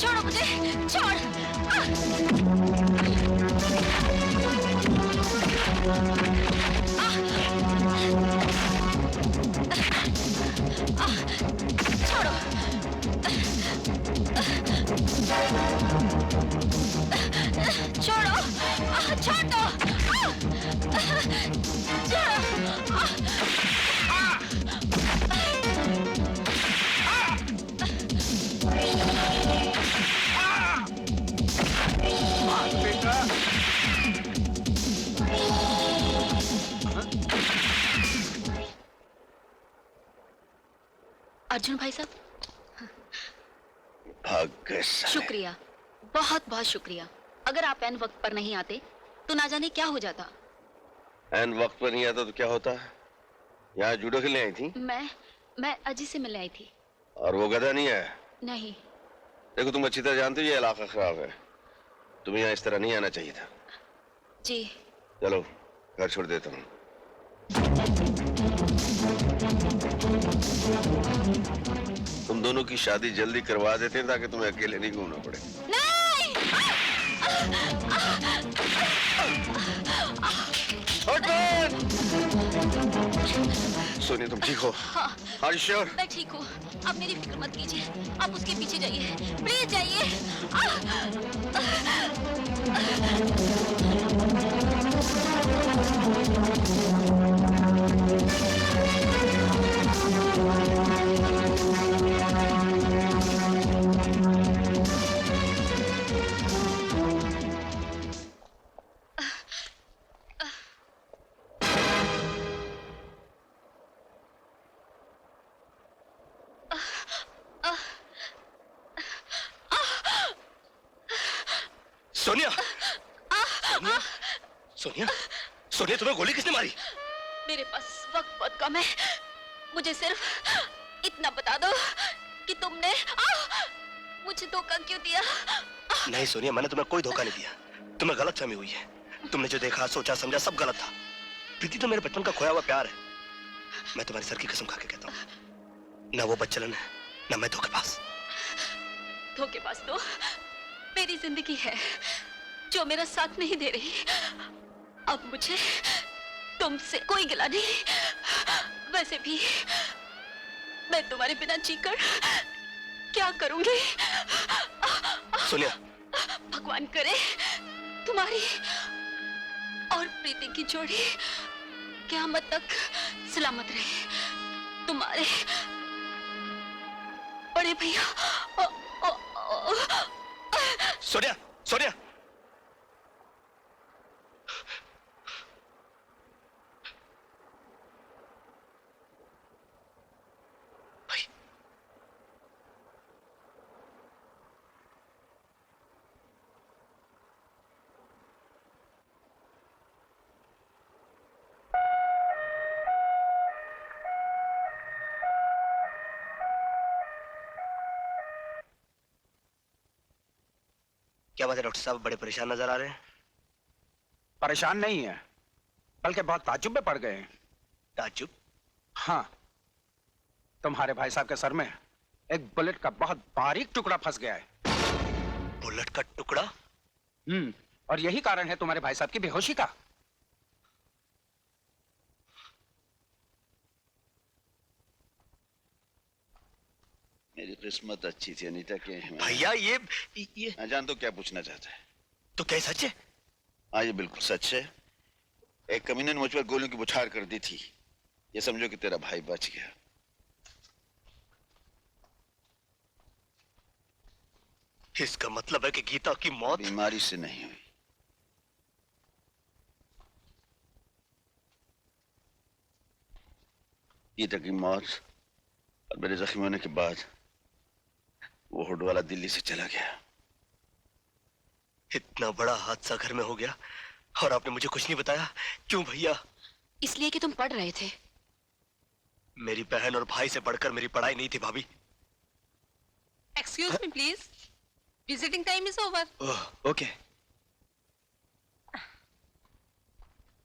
छोड़ो मुझे, छोड़। छोड़ो। छोड़ो, छोड़ दो। अर्जुन भाई साहब, भाग गए साले। शुक्रिया, बहुत बहुत शुक्रिया। अगर आप एन वक्त पर नहीं आते तो ना जाने क्या हो जाता। एन वक्त पर नहीं आता तो क्या होता? यहाँ जूडो खेलने आई थी? मैं अजी से मिलने आई थी। और वो गधा नहीं है? नहीं। देखो तुम अच्छी तरह जानते हो ये इलाका खराब है, तुम्हें यहाँ इस तरह नहीं आना चाहिए था। जी। चलो घर छोड़ देता हूँ। तुम दोनों की शादी जल्दी करवा देते हैं ताकि तुम्हें अकेले नहीं घूमना पड़े। नहीं। सोनिया तुम ठीक हो? हाँ। Are you sure? मैं ठीक हूँ, आप मेरी फिक्र मत कीजिए। आप उसके पीछे जाइए, प्लीज जाइए। सोनिया, सोनिया, सोनिया, सोनिया तुम्हें गोली किसने मारी? मेरे पास वक्त बहुत कम है, मुझे सिर्फ इतना बता दो कि तुमने मुझे धोखा क्यों दिया? नहीं सोनिया, मैंने तुम्हें कोई धोखा नहीं दिया। तुम्हें गलतफहमी हुई है। तुमने जो देखा, सोचा, समझा सब गलत था। प्रीति तो मेरे बचपन का खोया हुआ प्यार है। मैं तुम्हारी सर की कसम खा के कहता हूँ, ना वो बच्चलन है, ना मैं धोखेबाज। धोखेबाज तो मेरी जिंदगी है जो मेरा साथ नहीं दे रही। अब मुझे तुमसे कोई गिला नहीं। वैसे भी मैं तुम्हारे बिना जीकर क्या करूंगी? सोनिया, भगवान करे तुम्हारी और प्रीति की जोड़ी क़यामत तक सलामत रहे। तुम्हारे बड़े भैया। सोनिया, सोनिया, भाई क्या बात है डॉक्टर साहब, बड़े परेशान नजर आ रहे हैं। परेशान नहीं है, बल्कि बहुत ताज्जुब में पड़ गए हैं। ताज्जुब? हाँ, तुम्हारे भाई साहब के सर में एक बुलेट का बहुत बारीक टुकड़ा फंस गया है। बुलेट का टुकड़ा? और यही कारण है तुम्हारे भाई साहब की बेहोशी का। मेरी किस्मत अच्छी थी अनीता के। भैया ये अजान तो क्या पूछना चाहता है? तो क्या सच है? हाँ, ये बिल्कुल सच है। एक कमीने ने मुझ पर गोलियों की बौछार कर दी थी। ये समझो कि तेरा भाई बच गया। इसका मतलब है कि गीता की मौत बीमारी से नहीं हुई। गीता की मौत और मेरे जख्मी होने के बाद वो हुड वाला दिल्ली से चला गया। इतना बड़ा हादसा घर में हो गया और आपने मुझे कुछ नहीं बताया। क्यों भैया? इसलिए कि तुम पढ़ रहे थे। मेरी बहन और भाई से बढ़कर मेरी पढ़ाई नहीं थी भाभी। Excuse me please, visiting time is over. Okay.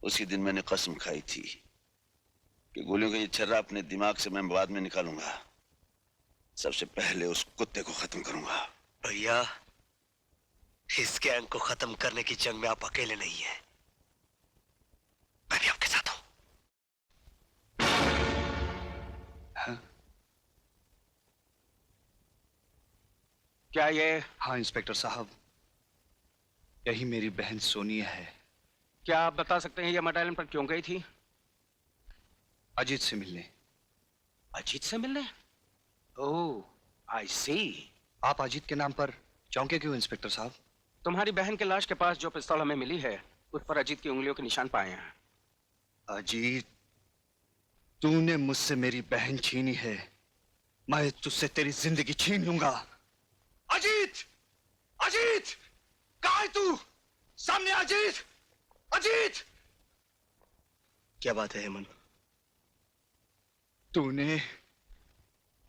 उसी दिन मैंने कसम खाई थी कि गोलियों का ये छर्रा अपने दिमाग से मैं बाद में निकालूंगा। सबसे पहले उस कुत्ते को खत्म करूंगा। भैया, इस गैंग को खत्म करने की जंग में आप अकेले नहीं हैं। मैं भी आपके साथ हूं। क्या ये? हाँ इंस्पेक्टर साहब, यही मेरी बहन सोनिया है। क्या आप बता सकते हैं ये मर्डर आइलैंड पर क्यों गई थी? अजीत से मिलने। अजीत से मिलने? ओह, आई सी। आप अजीत के नाम पर चौंके क्यों इंस्पेक्टर साहब? तुम्हारी बहन के लाश के पास जो पिस्तौल हमें मिली है उस पर अजीत की उंगलियों के निशान पाए हैं। अजीत, तूने मुझसे मेरी बहन छीनी है, मैं तुझसे तेरी जिंदगी छीन लूंगा। अजीत! अजीत! कहाँ है तू? सामने अजीत! अजीत! क्या बात है हेमंत?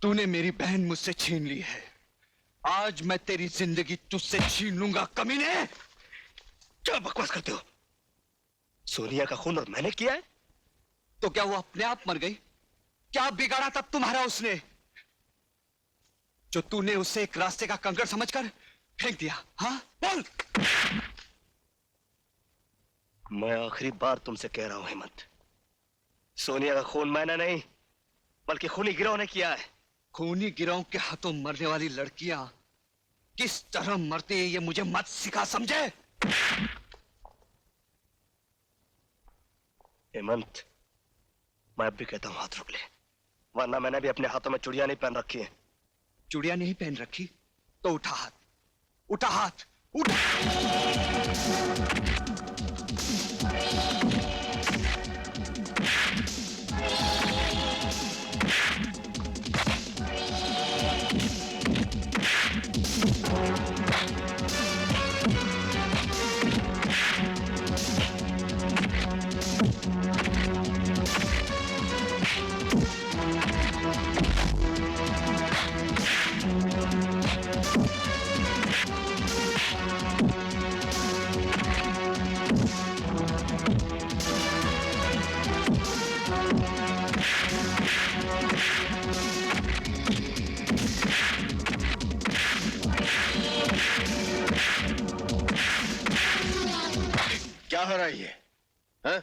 तूने मेरी बहन मुझसे छीन ली है। आज मैं तेरी जिंदगी तुझसे छीन लूंगा कमीने। क्या बकवास करते हो? सोनिया का खून और मैंने किया है? तो क्या वो अपने आप मर गई? क्या बिगाड़ा तब तुम्हारा उसने, जो तूने उसे एक रास्ते का कंकड़ समझकर फेंक दिया? हाँ बोल। मैं आखिरी बार तुमसे कह रहा हूं हेमंत, सोनिया का खून मैंने नहीं बल्कि खूनी गिरोह ने किया है। खूनी गिरोह के हाथों मरने वाली लड़कियां किस तरह मरती है ये मुझे मत सिखा, समझे? हेमंत, मैं अब भी कहता हूं हाथ रोक ले, वरना मैंने भी अपने हाथों में चूड़ियां नहीं पहन रखी है। चूड़ियां नहीं पहन रखी तो उठा हाथ, उठा हाथ, उठा। क्या हो रहा है ये? हाँ?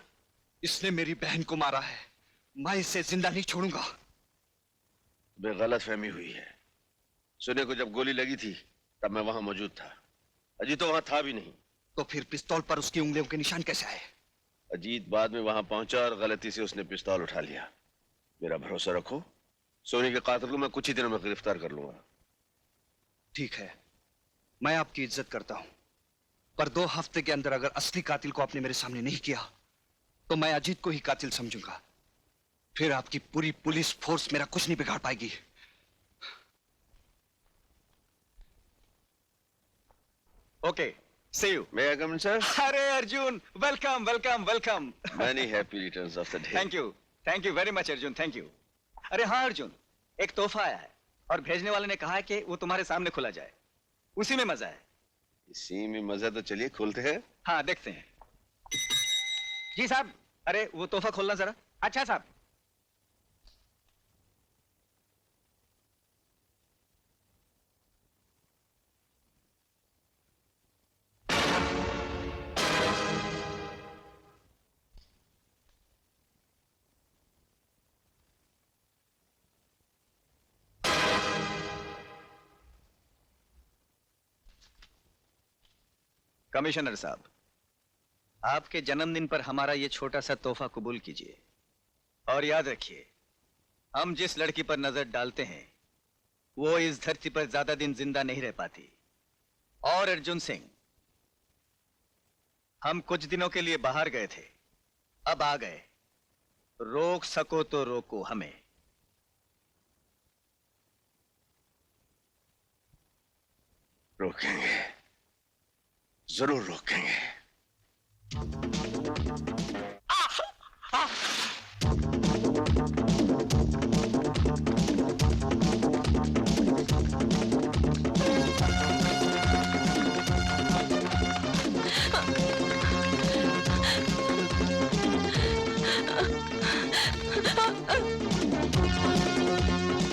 इसने मेरी बहन को मारा है, मैं इसे जिंदा नहीं छोड़ूंगा। गलत फहमी हुई है। सोनिया को जब गोली लगी थी तब मैं वहां मौजूद था। अजीत तो वहां था भी नहीं। तो फिर पिस्तौल पर उसकी उंगलियों के निशान कैसे आए? अजीत बाद में वहां पहुंचा और गलती से उसने पिस्तौल उठा लिया। मेरा भरोसा रखो, सोनी के कातिल को मैं कुछ ही दिनों में गिरफ्तार कर लूंगा। ठीक है, मैं आपकी इज्जत करता हूं, पर 2 हफ्ते के अंदर अगर असली कातिल को आपने मेरे सामने नहीं किया तो मैं अजीत को ही कातिल समझूंगा। फिर आपकी पूरी पुलिस फोर्स मेरा कुछ नहीं बिगाड़ पाएगी। Okay, see you. May I come in sir? अरे Arjun, welcome welcome welcome. Many happy returns of the day. Thank you very much Arjun, thank you. अरे हाँ अर्जुन, एक तोहफा आया है और भेजने वाले ने कहा है कि वो तुम्हारे सामने खुला जाए, उसी में मजा है। इसी में मजा तो चलिए खोलते हैं। हाँ देखते हैं। जी साहब, अरे वो तोहफा खोलना जरा। अच्छा साहब। कमिश्नर साहब, आपके जन्मदिन पर हमारा ये छोटा सा तोहफा कबूल कीजिए और याद रखिए, हम जिस लड़की पर नजर डालते हैं वो इस धरती पर ज्यादा दिन जिंदा नहीं रह पाती। और अर्जुन सिंह, हम कुछ दिनों के लिए बाहर गए थे, अब आ गए, रोक सको तो रोको हमें। रोकेंगे, जरूर रोकेंगे।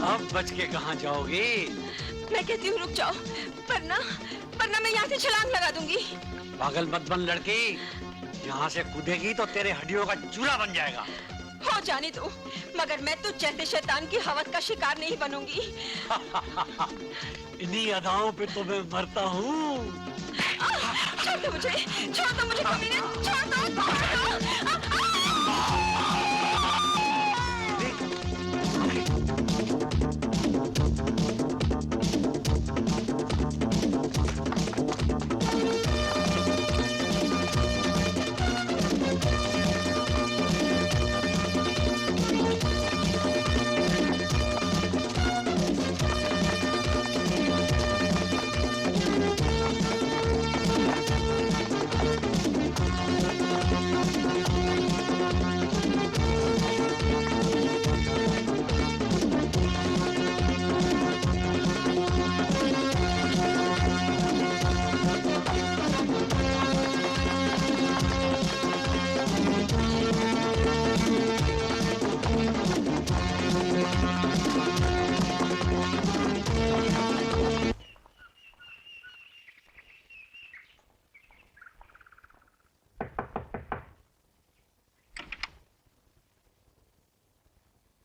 अब बच के कहाँ जाओगी? मैं कहती हूँ रुक जाओ, वरना मैं यहाँ से छलांग लगा दूंगी। पागल मत बन लड़की, यहाँ से कूदेगी तो तेरे हड्डियों का चूल्हा बन जाएगा। हो जाने दो, मगर मैं तो जैसे शैतान की हवस का शिकार नहीं बनूंगी। इन्हीं अदाओं पे तो मैं मरता हूँ। छोड़ दो मुझे कमीने, छोड़ दो।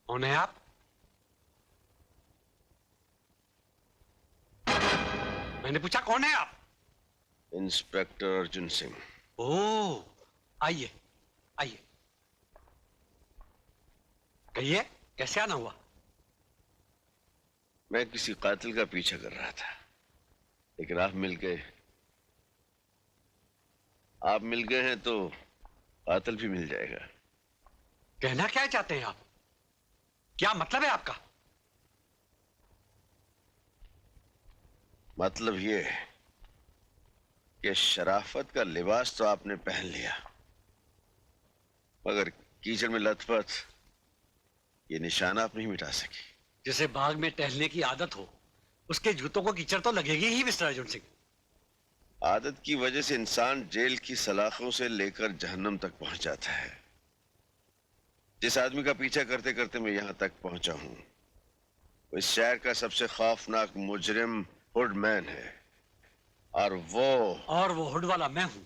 कौन है आप? मैंने पूछा कौन है आप? इंस्पेक्टर अर्जुन सिंह। ओह, आइए आइए। कहिए, कैसे आना हुआ? मैं किसी कातिल का पीछा कर रहा था, लेकिन आप मिल गए। आप मिल गए हैं तो कातिल भी मिल जाएगा। कहना क्या चाहते हैं आप? क्या मतलब है आपका? मतलब ये है कि शराफत का लिबास तो आपने पहन लिया, मगर कीचड़ में लथपथ ये निशान आप नहीं मिटा सकी। जिसे बाग में टहलने की आदत हो, उसके जूतों को कीचड़ तो लगेगी ही मिस्टर अर्जुन सिंह। आदत की वजह से इंसान जेल की सलाखों से लेकर जहन्नम तक पहुंच जाता है। जिस आदमी का पीछा करते करते मैं यहां तक पहुंचा हूं, वो इस शहर का सबसे खौफनाक मुजरिम हुडमैन है, और वो हुड वाला मैं हूं।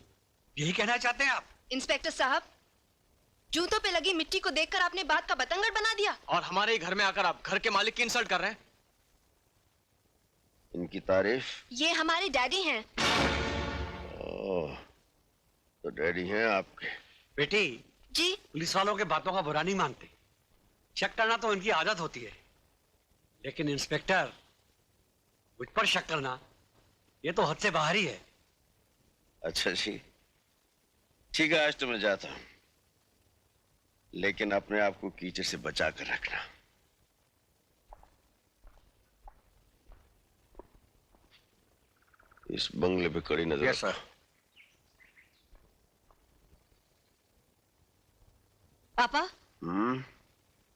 यही कहना चाहते हैं आप? इंस्पेक्टर साहब, जूतों पे लगी मिट्टी को देखकर आपने बात का बतंगड़ बना दिया, और हमारे ही घर में आकर आप घर के मालिक की इंसल्ट कर रहे हैं। इनकी तारीफ? ये हमारे डैडी हैं। ओह, तो डैडी हैं आपके। बेटी जी। पुलिस वालों के बातों का बुरा नहीं मानते, शक करना तो इनकी आदत होती है, लेकिन इंस्पेक्टर मुझ पर शक करना, ये तो हद से बाहर ही है। अच्छा जी, ठीक है, आज तो मैं जाता हूं, लेकिन अपने आप को कीचड़ से बचा कर रखना। इस बंगले पे कड़ी नजर। Yes sir. पापा,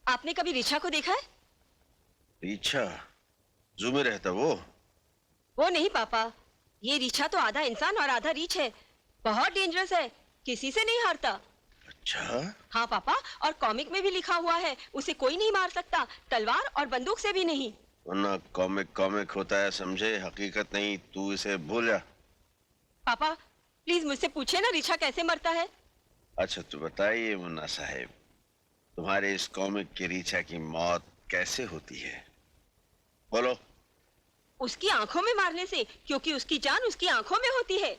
आपने कभी रिचा को देखा है? रिचा? जू में रहता वो नहीं पापा, ये रिचा तो आधा इंसान और आधा रीछ है। बहुत डेंजरस है, किसी से नहीं हारता। अच्छा, हाँ पापा, और कॉमिक में भी लिखा हुआ है उसे कोई नहीं मार सकता, तलवार और बंदूक से भी नहीं। वरना कॉमिक कॉमिक होता है समझे, हकीकत नहीं। तू इसे भूल जा। पापा प्लीज मुझसे पूछे ना रिचा कैसे मरता है। अच्छा तो बताइए मुन्ना साहब, तुम्हारे इस कॉमिक की रीचा की मौत कैसे होती है? बोलो। उसकी आंखों में मारने से, क्योंकि उसकी जान उसकी आंखों में होती है।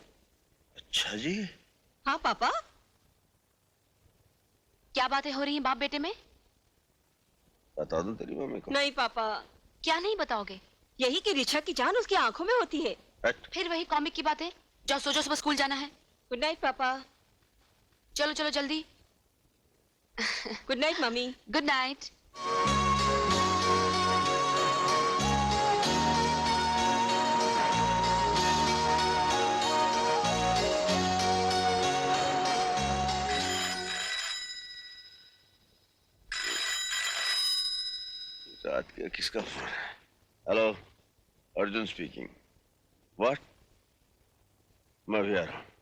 अच्छा जी। हाँ पापा। क्या बातें हो रही हैं बाप बेटे में? बता दूं तेरी मम्मी को? नहीं पापा। क्या नहीं बताओगे? यही कि रिचा की जान उसकी आंखों में होती है। फिर वही कॉमिक की बातें। जाओ सो जाओ, सुबह स्कूल जाना है। गुड नाइट पापा। चलो चलो जल्दी। Good night mummy. Good night. रात का किसका फोन है? Hello, Arjun speaking. व्हाट? मैं भी आ रहा हूँ।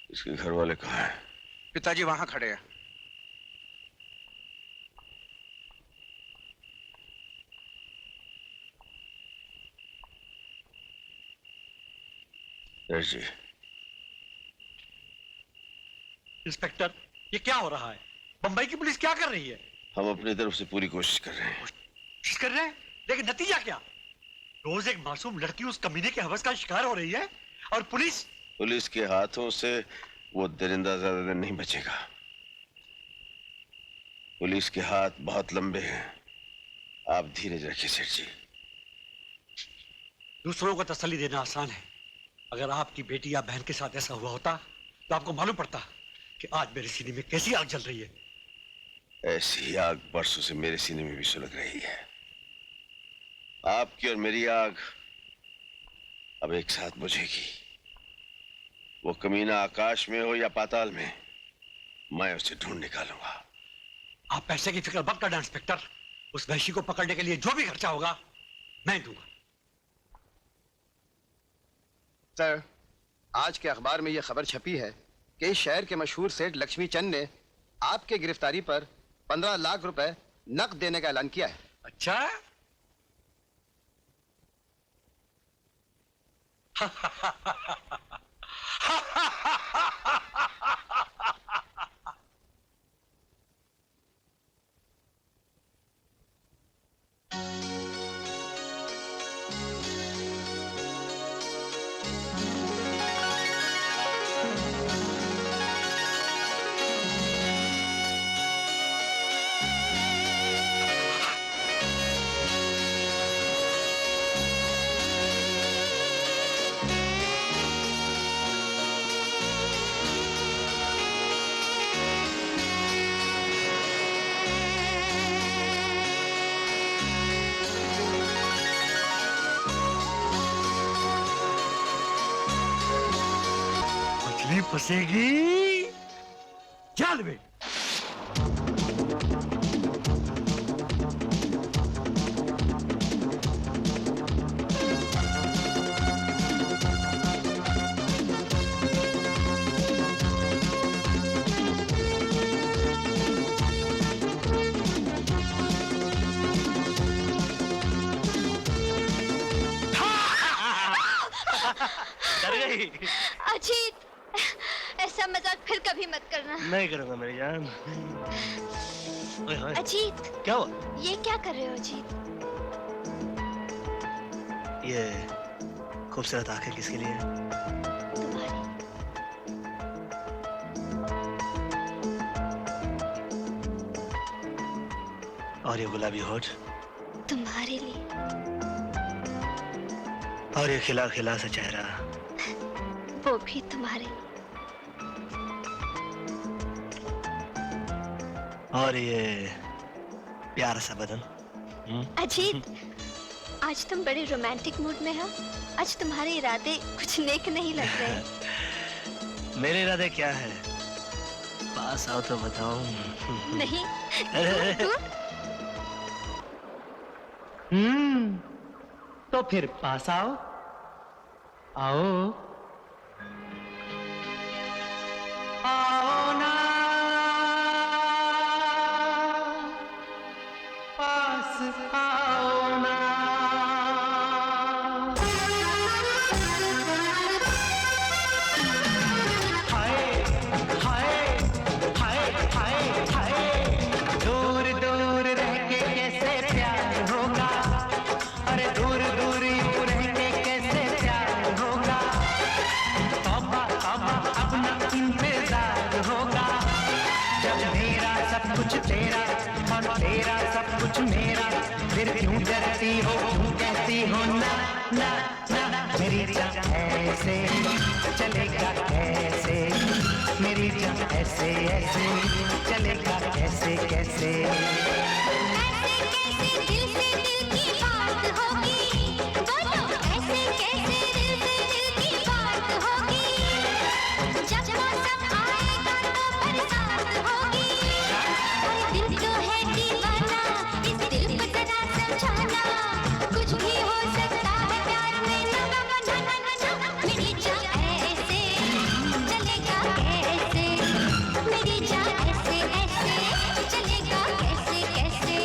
इसके घर वाले कहाँ हैं? पिताजी वहां खड़े हैं। जी। इंस्पेक्टर, ये क्या हो रहा है? बंबई की पुलिस क्या कर रही है? हम अपनी तरफ से पूरी कोशिश कर रहे हैं। कोशिश कर रहे हैं, लेकिन नतीजा क्या? रोज एक मासूम लड़की उस कमीने के हवस का शिकार हो रही है और पुलिस के हाथों से वो दरिंदा ज्यादा दिन नहीं बचेगा। पुलिस के हाथ बहुत लंबे हैं। आप धीरज रखिए सेठ जी। दूसरों को तसल्ली देना आसान है। अगर आपकी बेटी या बहन के साथ ऐसा हुआ होता तो आपको मालूम पड़ता कि आज मेरे सीने में कैसी आग जल रही है। ऐसी आग बरसों से मेरे सीने में भी सुलग रही है। आपकी और मेरी आग अब एक साथ बुझेगी। वो कमीना आकाश में हो या पाताल में, मैं उसे ढूंढ निकालूंगा। आप पैसे की फिक्र मत करना इंस्पेक्टर। उस वहशी को पकड़ने के लिए जो भी खर्चा होगा मैं दूंगा। सर, आज के अखबार में यह खबर छपी है कि इस शहर के मशहूर सेठ लक्ष्मी चंद ने आपके गिरफ्तारी पर 15 लाख रुपए नकद देने का ऐलान किया है। अच्छा? मछली फंसेगी जाल में। अजीत, ऐसा मजाक फिर कभी मत करना। नहीं करूंगा मेरी जान। अजीत, क्या हुआ? ये क्या कर रहे हो अजीत? ये खूबसूरत आंखें किसके लिए है? तुम्हारी। और ये गुलाबी होठ? तुम्हारे लिए। और ये खिला खिला सा चेहरा? वो भी तुम्हारे लिए। और ये प्यारा सा बदन? अजीत, आज तुम बड़े रोमांटिक मूड में हो। आज तुम्हारे इरादे कुछ नेक नहीं लग रहे। मेरे इरादे क्या है? पास आओ तो बताऊं। नहीं। तो फिर पास आओ। आओ आओ ना, पास आओ ना। हाय हाय हाय हाय हाय, दूर दूर रह के कैसे प्यार होगा। अरे दूर दूर यूं रह के कैसे प्यार होगा। तौबा तौबा अपना इंतजार होगा। जब मेरा सब कुछ तेरा और तेरा सब कुछ मेरा, फिर क्यों डरती हो, क्यों कहती हो ना ना ना। मेरी जान ऐसे चलेगा कैसे, मेरी जान ऐसे ऐसे चलेगा कैसे कैसे। दिल से दिल की बात होगी, बोलो ऐसे कैसे दिल से दिल की बात होगी। जब मौसम आएगा तो बरसात होगी। दिल तो है दीवाना, इस दिल को जरा समझाना। कुछ भी हो सकता है प्यार में, ना ना ना ना ना। मेरी जान ऐसे चलेगा कैसे, मेरी जान ऐसे ऐसे चलेगा कैसे कैसे।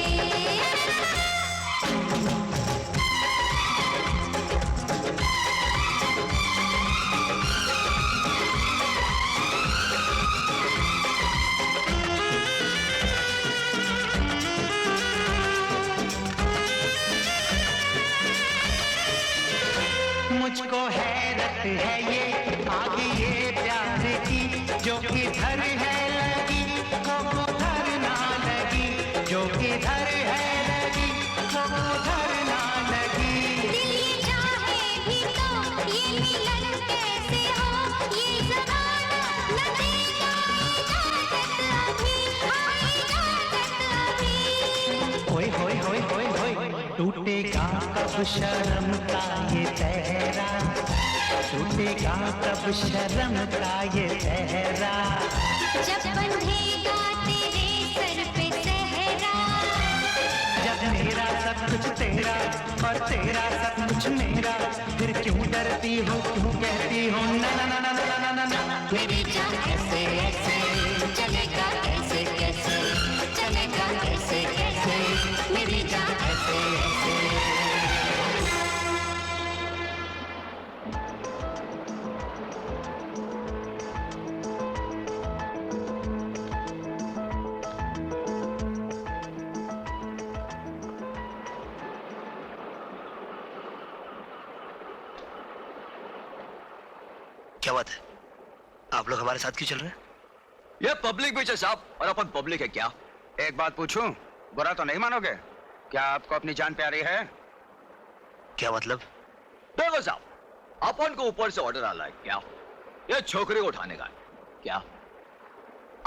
मुझको हैरत है ये आगे ये प्यार की, जो किधर है लगी वो उधर ना लगी। जो किधर है लगी वो उधर ना लगी। दिल ये चाहे भी तो ये मिलन कैसे हो, ये ज़माना न देगा इजाज़त अभी, हाँ इजाज़त अभी। ओए होए होए होए होए, टूटेगा कब शर्म का ये चेहरा। टूटेगा कब शर्म का ये चेहरा। जब बंधेगा तेरे सर पे सहरा। जब मेरा सब कुछ तेरा और तेरा सब कुछ मेरा, फिर क्यों डरती हो, क्यों कहती हो ना ना ना ना ना ना ना ना। मेरी जान ऐसे ऐसे चलेगा कैसे कैसे, चलेगा कैसे कैसे। मेरी जान ऐसे ऐसे। क्या बात है? आप लोग हमारे साथ क्यों चल रहे हैं? ये पब्लिक बीच है साहब, और अपन पब्लिक है क्या? एक बात पूछूं, बुरा तो नहीं मानोगे? क्या आपको अपनी जान प्यारी है? क्या मतलब? देखो साहब, अपन को ऊपर से ऑर्डर आ रहा है क्या, ये छोकरी को उठाने का है क्या?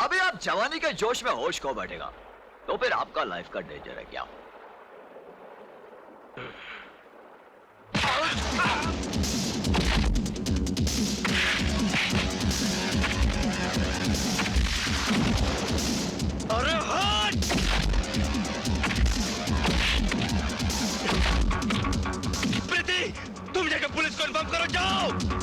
अभी आप जवानी के जोश में होश खो बैठेगा तो फिर आपका लाइफ का डेंजर है क्या? अरे हट! प्रीति, तुम जाकर पुलिस को इन्फॉर्म करो, जाओ।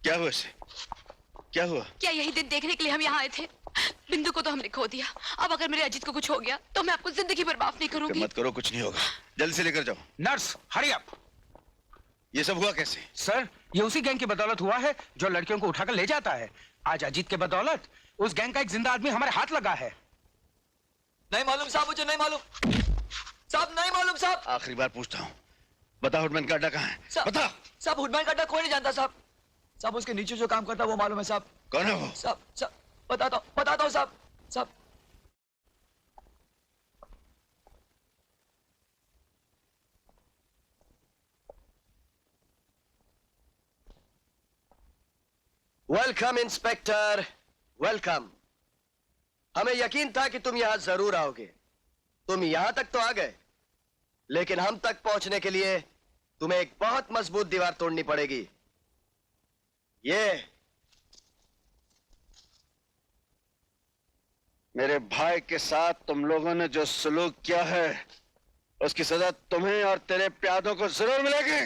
क्या हुआ इसे? क्या हुआ? क्या यही दिन देखने के लिए हम यहाँ आए थे? बिंदु को तो हमने खो दिया, अब अगर मेरे अजीत को कुछ हो गया तो मैं आपको जिंदगी भर माफ नहीं करूंगी। मत करो, कुछ नहीं होगा। जल्दी से लेकर जाओ। Nurse, hurry up. ये सब हुआ कैसे? सर, ये उसी गैंग की बदौलत हुआ है जो लड़कियों को उठाकर ले जाता है। आज अजीत के बदौलत उस गैंग का एक जिंदा आदमी हमारे हाथ लगा है। नहीं मालूम साहब, मुझे नहीं मालूम साहब, नहीं मालूम साहब। आखिरी बार पूछता हूँ, बता हुडमैन का अड्डा कहाँ है? बता। साहब हुडमैन का अड्डा कोई नहीं जानता साहब। साहब उसके नीचे जो काम करता है वो मालूम है साहब। कौन है वो? साहब बताता हूँ साहब। साहब वेलकम इंस्पेक्टर, वेलकम। हमें यकीन था कि तुम यहां जरूर आओगे। तुम यहां तक तो आ गए, लेकिन हम तक पहुंचने के लिए तुम्हें एक बहुत मजबूत दीवार तोड़नी पड़ेगी। ये मेरे भाई के साथ तुम लोगों ने जो सलूक किया है, उसकी सजा तुम्हें और तेरे प्यादों को जरूर मिलेगी।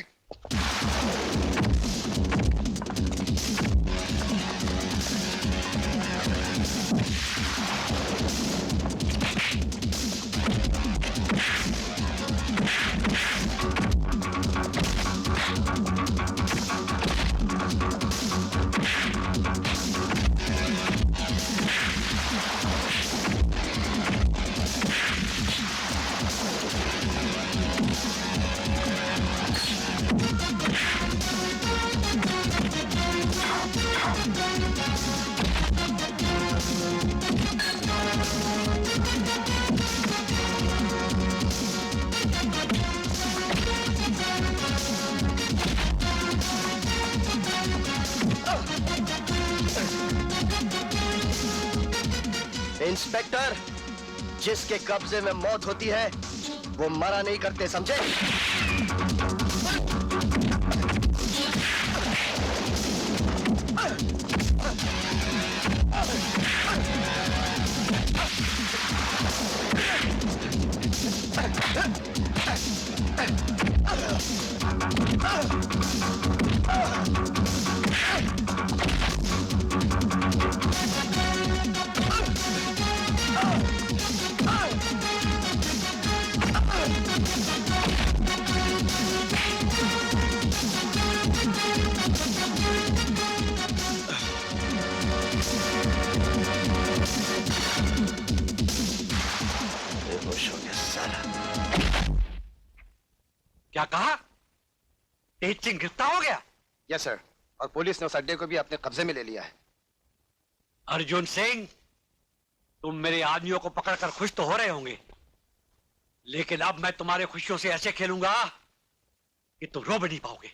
इंस्पेक्टर, जिसके कब्जे में मौत होती है वो मरा नहीं करते, समझे? क्या कहा? तेज सिंह गिरफ्तार हो गया? यस सर, और पुलिस ने उस अड्डे को भी अपने कब्जे में ले लिया है। अर्जुन सिंह, तुम मेरे आदमियों को पकड़कर खुश तो हो रहे होंगे, लेकिन अब मैं तुम्हारे खुशियों से ऐसे खेलूंगा कि तुम रो भी नहीं पाओगे।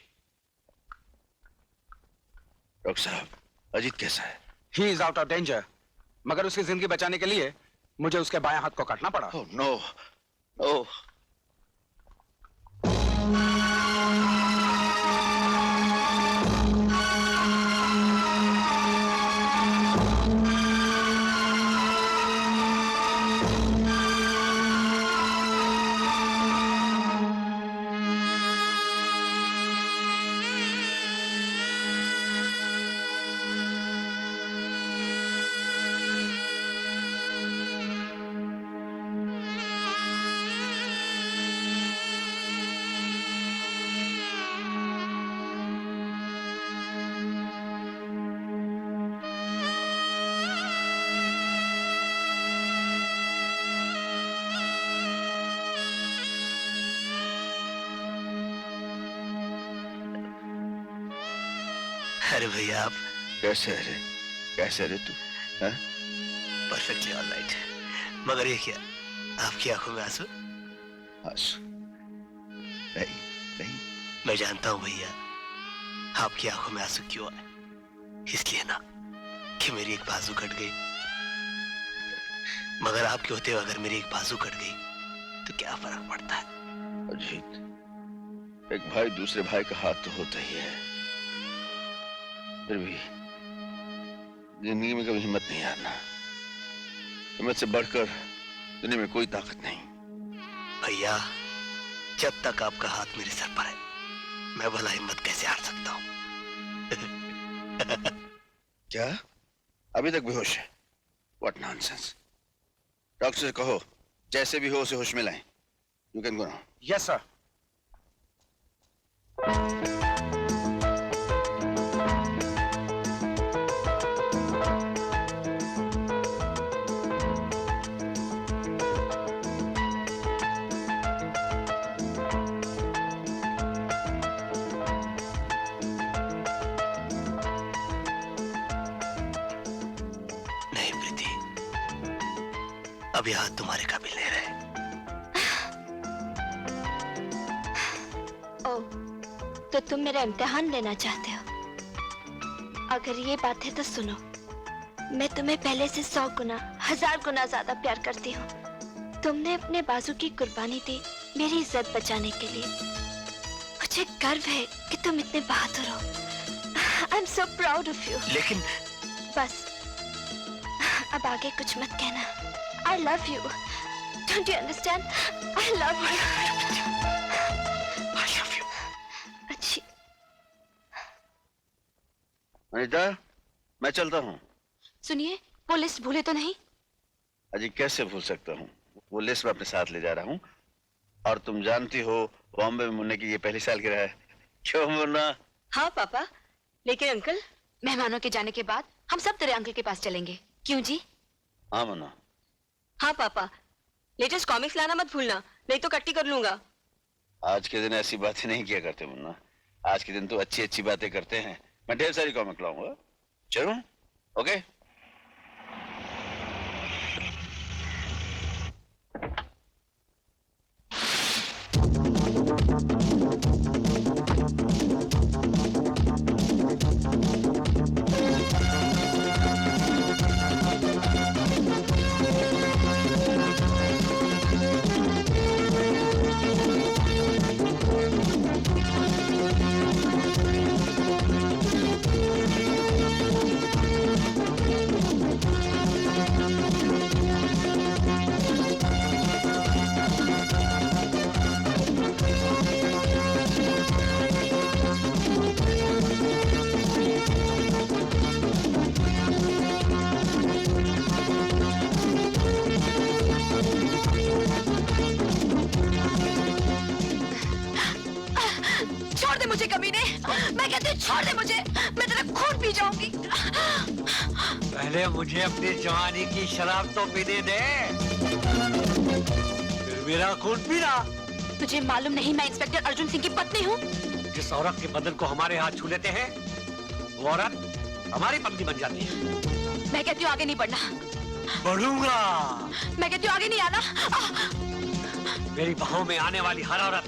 डॉक्टर साहब, अजीत कैसा है? He is out of danger, मगर उसकी जिंदगी बचाने के लिए मुझे उसके बाएं हाथ को काटना पड़ा। Oh no, no. अरे भैया, आप कैसे है रे? कैसे रे तू? Perfectly all right. मगर ये क्या, आपकी आंखों में आंसू? आंसू नहीं, नहीं। मैं जानता हूँ भैया, आपकी आंखों में आंसू क्यों आए। इसलिए ना कि मेरी एक बाजू कट गई। मगर आपके होते हुए अगर मेरी एक बाजू कट गई तो क्या फर्क पड़ता है? अजीत, एक भाई दूसरे भाई का हाथ तो होता ही है, फिर भी जिंदगी में कभी हिम्मत नहीं हारना। हिम्मत से बढ़कर दुनिया में कोई ताकत नहीं। भैया, जब तक आपका हाथ मेरे सर पर है, मैं भला हिम्मत कैसे हार सकता हूँ? क्या? अभी तक बेहोश है? What nonsense! डॉक्टर से कहो जैसे भी हो उसे होश में लाएं। You can go now. Yes sir. नहीं प्रीति, अब यहाँ तुम्हारे काबिल नहीं रहे। ओ, तो तुम मेरा इम्तिहान लेना चाहते हो? अगर ये बात है तो सुनो, मैं तुम्हें पहले से 100 गुना 1000 गुना ज्यादा प्यार करती हूँ। तुमने अपने बाजू की कुर्बानी दी मेरी इज्जत बचाने के लिए। मुझे गर्व है कि तुम इतने बहादुर हो। I am so proud of you. लेकिन बस अब आगे कुछ मत कहना। I love you. Don't you understand? I love you. I love you. अच्छी। अनीता, मैं चलता हूँ। सुनिए, वो लिस्ट भूले तो नहीं? अजी कैसे भूल सकता हूँ? वो लिस्ट मैं अपने साथ ले जा रहा हूँ। और तुम जानती हो बॉम्बे में मुन्ने की ये पहली सालगिरह है। क्यों मुन्ना? हाँ पापा, लेकिन अंकल मेहमानों के जाने के बाद हम सब तेरे अंकल के पास चलेंगे। क्यों जी? हाँ मुन्ना। हाँ पापा, लेटेस्ट कॉमिक्स लाना मत भूलना, नहीं तो कट्टी कर लूंगा। आज के दिन ऐसी बातें नहीं किया करते मुन्ना। आज के दिन तो अच्छी अच्छी बातें करते हैं। मैं ढेर सारी कॉमिक लाऊंगा। चलो, ओके? छोड़ दे मुझे कमीने। मैं कहती हूँ छोड़ दे मुझे, मैं तेरा खून पी जाऊंगी। पहले मुझे अपनी जवानी की शराब तो पीने दे, फिर मेरा खून पीना। तुझे मालूम नहीं मैं इंस्पेक्टर अर्जुन सिंह की पत्नी हूँ? जिस औरत के बदन को हमारे हाथ छू लेते हैं, वो औरत हमारी पत्नी बन जाती है। मैं कहती हूँ आगे नहीं बढ़ना। बढ़ूंगा। मैं कहती हूँ आगे नहीं आना। मेरी बाहों में आने वाली हर औरत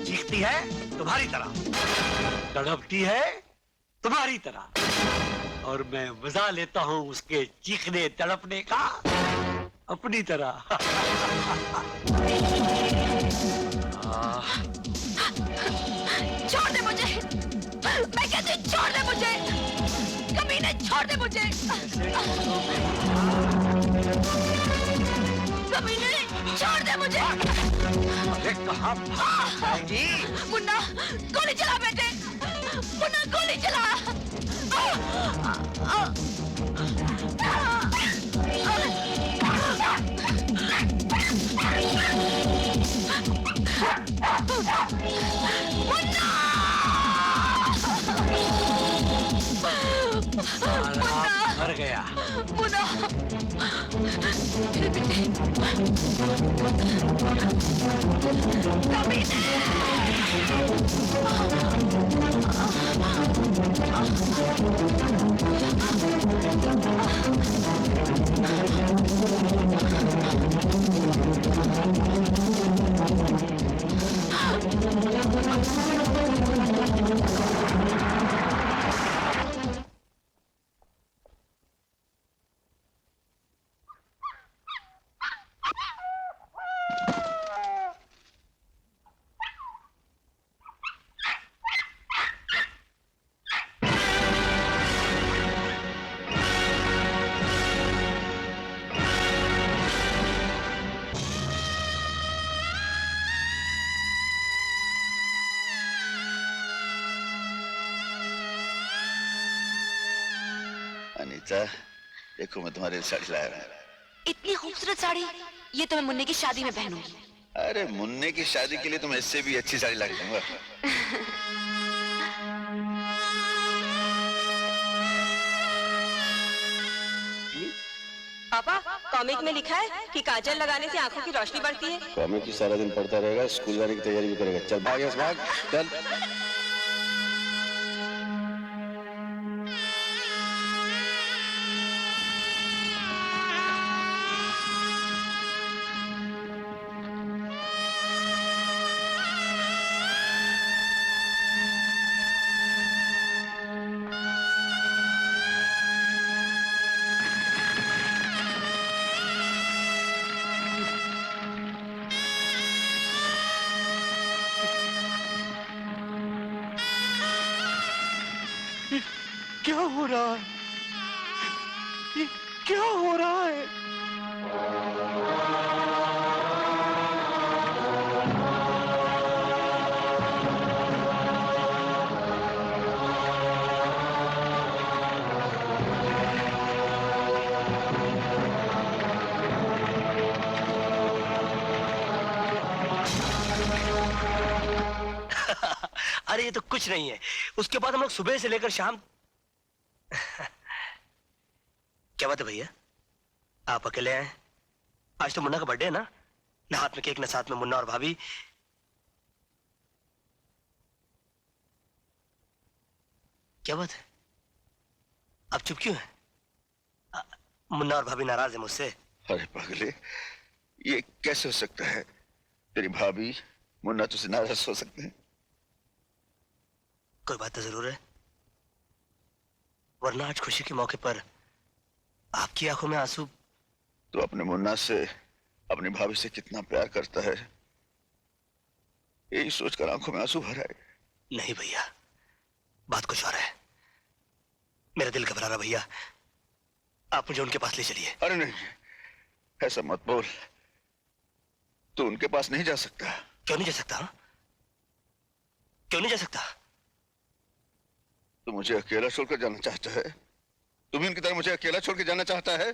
चीखती है तुम्हारी तरह, तड़पती है तुम्हारी तरह, और मैं मजा लेता हूँ उसके चीखने तड़पने का अपनी तरह। छोड़ दे मुझे, मैं कहती हूँ छोड़ दे मुझे, कमीने छोड़ दे मुझे। कमीने छोड़ दे मुझे। अरे कहाँ भागी? मुन्ना गोली चला बेटे, मुन्ना गोली चला। मर गया। मुन्ना मेरे बेटे, रीता, देखो मैं तुम्हारे लिए साड़ी लाया हूं। इतनी खूबसूरत साड़ी, ये तो मैं मुन्ने की शादी में पहनूंगी। अरे मुन्ने की शादी के लिए तो मैं इससे भी अच्छी साड़ी ला के दूंगा। पापा, कॉमिक में लिखा है कि काजल लगाने से आंखों की रोशनी बढ़ती है। कॉमिक की सारा दिन पढ़ता रहेगा, स्कूल जाने की तैयारी भी करेगा। चल भाग यहाँ से, भाग चल। क्या हो रहा है? ये क्या हो रहा है? अरे ये तो कुछ नहीं है। उसके बाद हम लोग सुबह से लेकर शाम क्या बात है भैया, आप अकेले आए? आज तो मुन्ना का बर्थडे है ना? न हाथ में केक न साथ में मुन्ना और भाभी। क्या बात है, आप चुप क्यों हैं? मुन्ना और भाभी नाराज है मुझसे? अरे पागले, ये कैसे हो सकता है? तेरी भाभी मुन्ना तुझसे नाराज हो सकते हैं? कोई बात तो जरूर है, वरना आज खुशी के मौके पर आपकी आंखों में आंसू। तो अपने मुन्ना से, अपनी भाभी से कितना प्यार करता है, यही सोचकर आंखों में आंसू भर आए। नहीं भैया, बात कुछ और है। मेरा दिल घबरा रहा भैया, आप मुझे उनके पास ले चलिए। अरे नहीं, ऐसा मत बोल। तू उनके पास नहीं जा सकता। क्यों नहीं जा सकता? क्यों नहीं जा सकता? तू मुझे अकेला छोड़कर जाना चाहता है? तू भी उनकी तरह मुझे अकेला छोड़ के जाना चाहता है?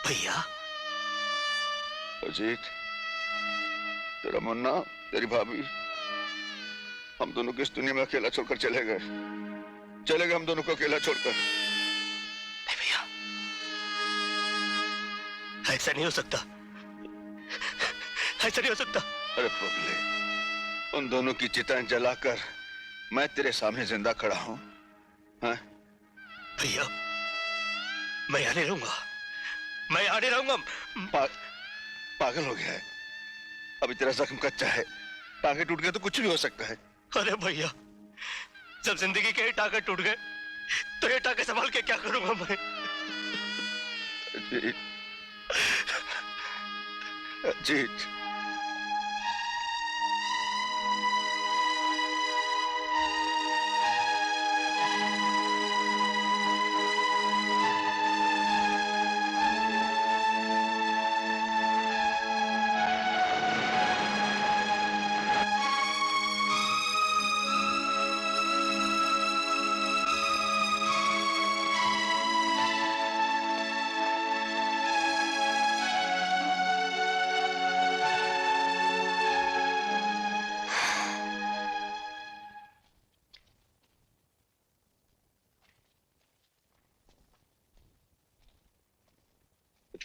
भैया। अजीत, तेरा मुन्ना, तेरी भाभी, हम दोनों को इस दुनिया में अकेला छोड़कर चले गए। हम दोनों को अकेला छोड़कर। नहीं भैया, ऐसा नहीं हो सकता, ऐसा नहीं हो सकता। अरे पगले, उन दोनों की चिताएं जलाकर मैं तेरे सामने जिंदा खड़ा हूं। हाँ? भैया, मैं यहाँ नहीं रहूंगा, मैं यहाँ नहीं रहूंगा। पागल हो गया है? अभी तेरा जख्म कच्चा है, टांके टूट गए तो कुछ भी हो सकता है। अरे भैया, जब जिंदगी के ही टांके टूट गए तो ये टांके संभाल के क्या करूंगा मैं? अजीत, अजीत,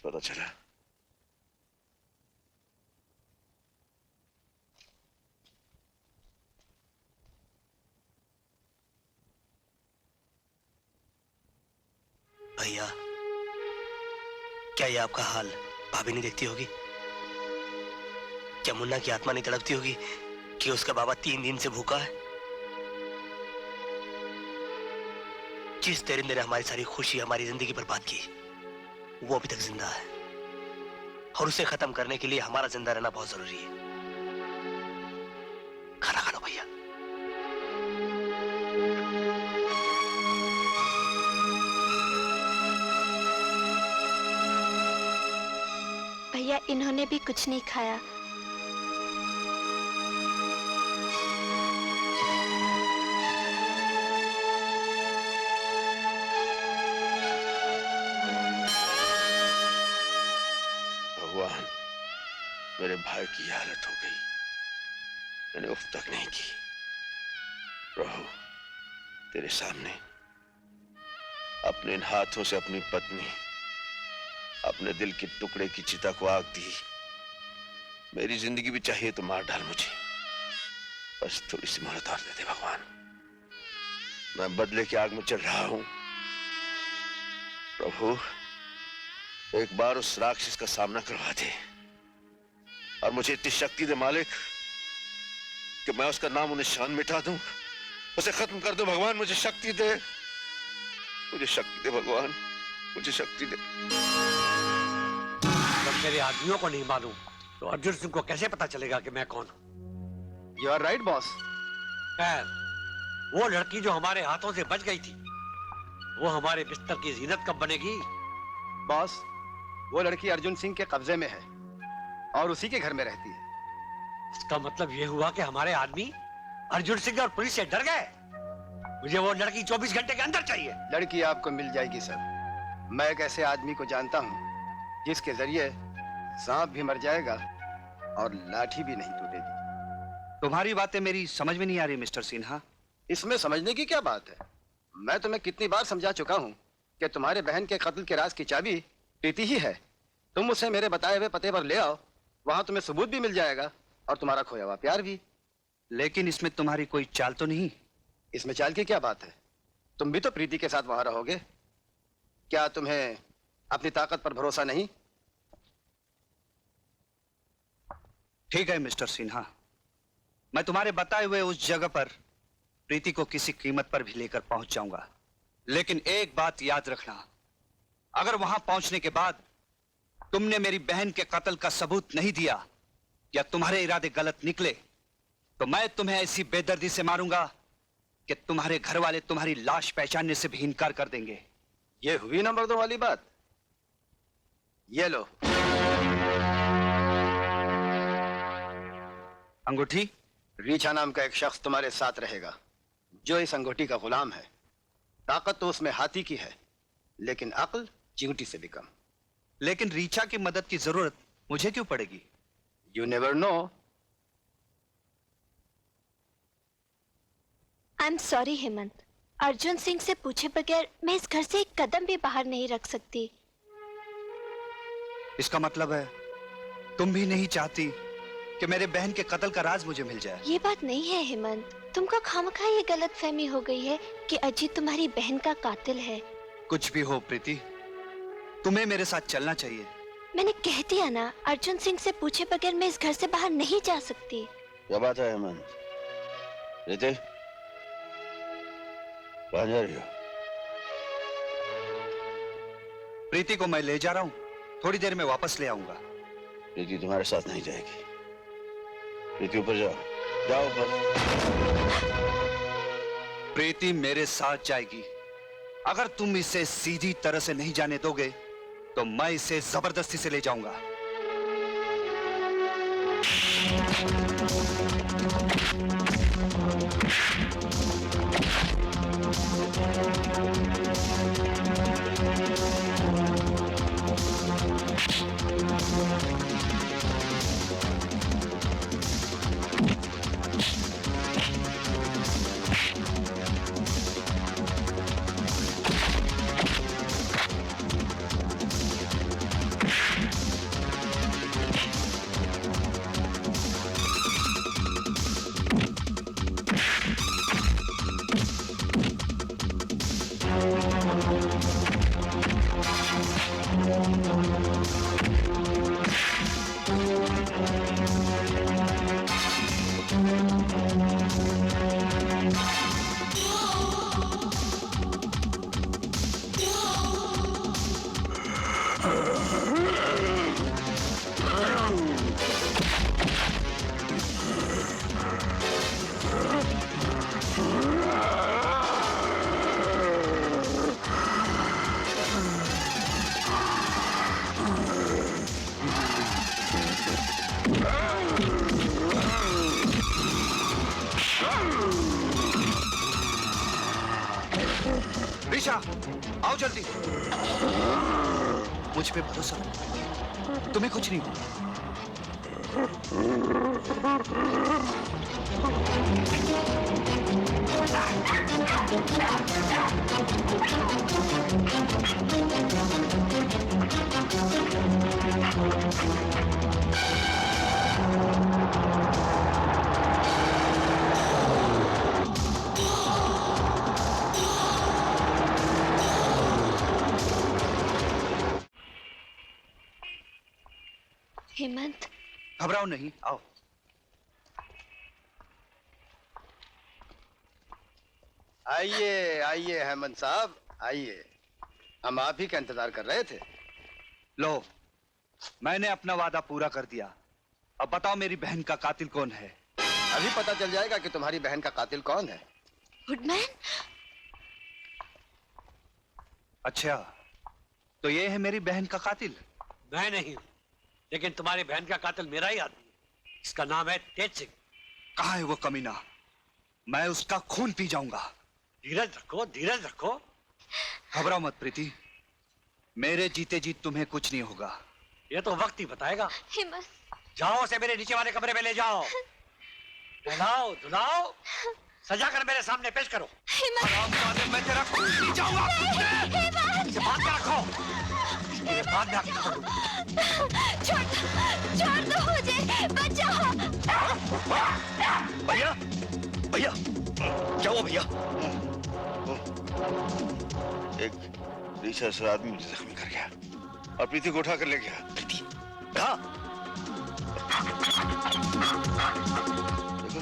पता चला? भैया, क्या ये आपका हाल भाभी नहीं देखती होगी? क्या मुन्ना की आत्मा नहीं तड़पती होगी कि उसका बाबा 3 दिन से भूखा है? जिस तेरिंदे ने हमारी सारी खुशी, हमारी जिंदगी बर्बाद की, वो अभी तक जिंदा है और उसे खत्म करने के लिए हमारा जिंदा रहना बहुत जरूरी है। खाना खा लो भैया। भैया, इन्होंने भी कुछ नहीं खाया। भाई की हालत हो गई, मैंने उफ तक नहीं की। प्रभु, तेरे सामने अपने इन हाथों से अपनी पत्नी, अपने दिल के टुकड़े की चिता को आग दी। मेरी जिंदगी भी चाहिए तो मार डाल मुझे, बस थोड़ी सी मोहलत और दे दे भगवान। मैं बदले की आग में चल रहा हूं। प्रभु, एक बार उस राक्षस का सामना करवा दे और मुझे इतनी शक्ति दे मालिक कि मैं उसका नाम और निशान मिटा दूं, उसे खत्म कर दो। भगवान मुझे शक्ति दे, मुझे शक्ति दे भगवान, मुझे शक्ति दे। जब मेरे आदमियों को नहीं मालूम तो अर्जुन सिंह को कैसे पता चलेगा कि मैं कौन हूं? You are right boss. खैर, वो लड़की जो हमारे हाथों से बच गई थी, वो हमारे बिस्तर की जीनत कब बनेगी? बॉस, वो लड़की अर्जुन सिंह के कब्जे में है और उसी के घर में रहती है। इसका मतलब ये हुआ कि हमारे आदमी अर्जुन सिंह और पुलिस से डर गए। मुझे वो लड़की 24 घंटे के अंदर चाहिए। लड़की आपको मिल जाएगी सर। मैं एक ऐसे आदमी को जानता हूँ जिसके जरिए सांप भी मर जाएगा और लाठी भी नहीं टूटेगी। तुम्हारी बातें मेरी समझ में नहीं आ रही मिस्टर सिन्हा। इसमें समझने की क्या बात है? मैं तुम्हें कितनी बार समझा चुका हूँ कि तुम्हारे बहन के कत्ल के राज की चाबी प्रीति ही है। तुम उसे मेरे बताए हुए पते पर ले आओ, वहां तुम्हें सबूत भी मिल जाएगा और तुम्हारा खोया हुआ प्यार भी। लेकिन इसमें तुम्हारी कोई चाल तो नहीं? इसमें चाल की क्या बात है? तुम भी तो प्रीति के साथ वहां रहोगे। क्या तुम्हें अपनी ताकत पर भरोसा नहीं? ठीक है मिस्टर सिन्हा, मैं तुम्हारे बताए हुए उस जगह पर प्रीति को किसी कीमत पर भी लेकर पहुंच जाऊंगा। लेकिन एक बात याद रखना, अगर वहां पहुंचने के बाद तुमने मेरी बहन के कत्ल का सबूत नहीं दिया या तुम्हारे इरादे गलत निकले तो मैं तुम्हें ऐसी बेदर्दी से मारूंगा कि तुम्हारे घर वाले तुम्हारी लाश पहचानने से भी इनकार कर देंगे। ये हुई नंबर 2 वाली बात। ये लो अंगूठी। रीछा नाम का एक शख्स तुम्हारे साथ रहेगा जो इस अंगूठी का गुलाम है। ताकत तो उसमें हाथी की है, लेकिन अक्ल चींटी से भी कम। लेकिन रीछा की मदद की जरूरत मुझे क्यों पड़ेगी? You never know. I am sorry Hemant, Arjun Singh से पूछे बगैर मैं इस घर से एक कदम भी बाहर नहीं रख सकती। इसका मतलब है तुम भी नहीं चाहती कि मेरे बहन के कत्ल का राज मुझे मिल जाए? ये बात नहीं है हेमंत, तुमको खामखा ये गलतफहमी हो गई है कि अजीत तुम्हारी बहन का कातिल है। कुछ भी हो प्रीति, तुम्हें मेरे साथ चलना चाहिए। मैंने कह दिया ना, अर्जुन सिंह से पूछे बगैर मैं इस घर से बाहर नहीं जा सकती। क्या बात है हेमंत? प्रीति, कहाँ जा रही हो? प्रीति को मैं ले जा रहा हूँ, थोड़ी देर में वापस ले आऊंगा। प्रीति तुम्हारे साथ नहीं जाएगी। प्रीति ऊपर जाओ, जाओ ऊपर। प्रीति मेरे साथ जाएगी। अगर तुम इसे सीधी तरह से नहीं जाने दोगे तो मैं इसे जबरदस्ती से ले जाऊंगा। रीछा, आओ जल्दी। मुझ पे भरोसा, तुम्हें कुछ नहीं होगा। हेमंत, घबराओ नहीं, आओ। आइए आइए हेमंत साहब, आइए। हम आप ही का इंतजार कर रहे थे। लो, मैंने अपना वादा पूरा कर दिया। अब बताओ मेरी बहन का कातिल कौन है? अभी पता चल जाएगा कि तुम्हारी बहन का कातिल कौन है। वुडमैन? अच्छा, तो ये है मेरी बहन का कातिल? मैं नहीं हूं, लेकिन तुम्हारी बहन का कातिल मेरा ही आदमी है। इसका नाम है तेज सिंह। कहाँ है वो कमीना? मैं उसका खून पी जाऊंगा। धीरज रखो, धीरज रखो। घबराओ मत प्रीति, मेरे जीते जीत तुम्हें कुछ नहीं होगा। ये तो वक्त ही बताएगा। हेमंत, जाओ उसे मेरे नीचे वाले कमरे में ले जाओ। नहलाओ धुलाओ, सजा कर मेरे सामने पेश करो। मैं तेरा खून पी जाऊंगा। इसे बांध के रखो, इसके बाद में आके करूंगा। छोड़ दो मुझे, बचाओ। भैया, भैया, क्या हुआ भैया? एक रिसर्च आदमी मुझे जख्मी कर गया और प्रीति को उठा कर ले गया। प्रीति कहाँ? देखो,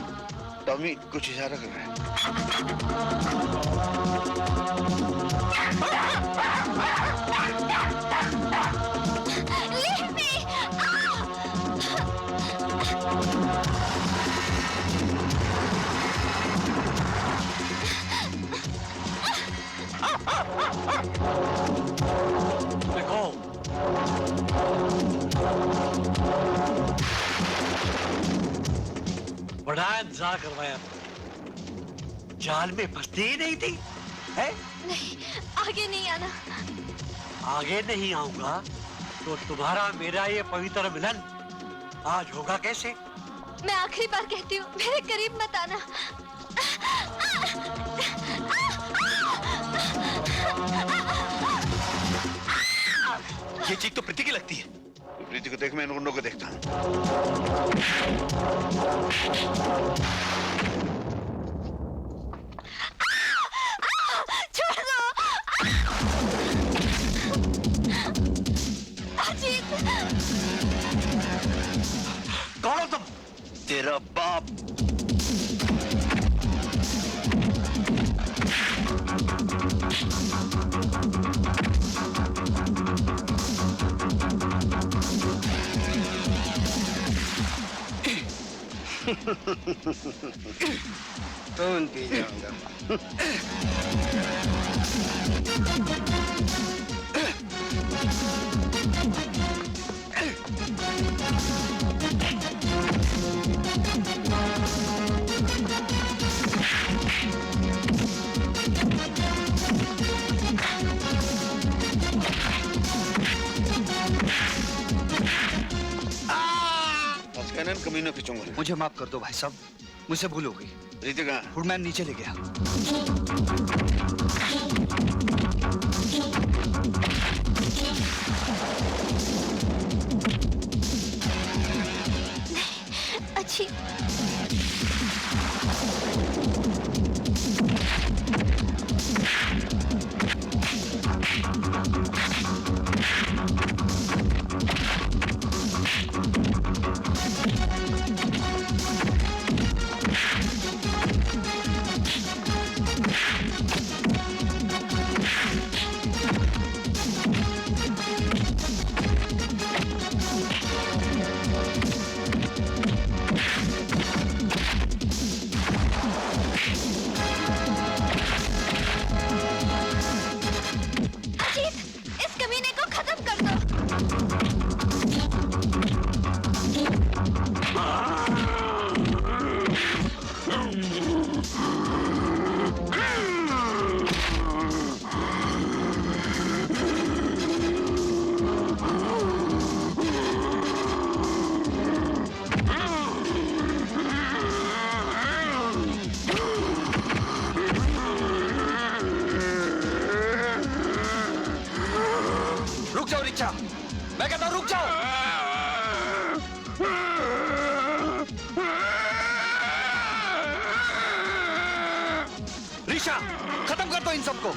टॉमी कुछ इशारा कर रहा है। Leave me! देखो, बड़ा इंतजार करवाया, जाल में फंसती ही नहीं थी, है? नहीं, आगे नहीं आना। आगे नहीं आऊंगा तो तुम्हारा मेरा ये पवित्र मिलन आज होगा कैसे? मैं आखिरी बार कहती हूँ, मेरे करीब मत आना। ये चीख तो प्रीति की लगती है। प्रीति को देख, मैं इन गुंडों को देखता हूँ। छोड़ दो। अजीत, कौन हो तुम? तेरा बाप। खून पी जाऊंगा। कमीनों के चुंगल। मुझे माफ कर दो भाई साहब, मुझसे भूल हो गई। प्रीति कहाँ? वुडमैन नीचे ले गया। अच्छी। ऋषा, खत्म कर दो इन सबको।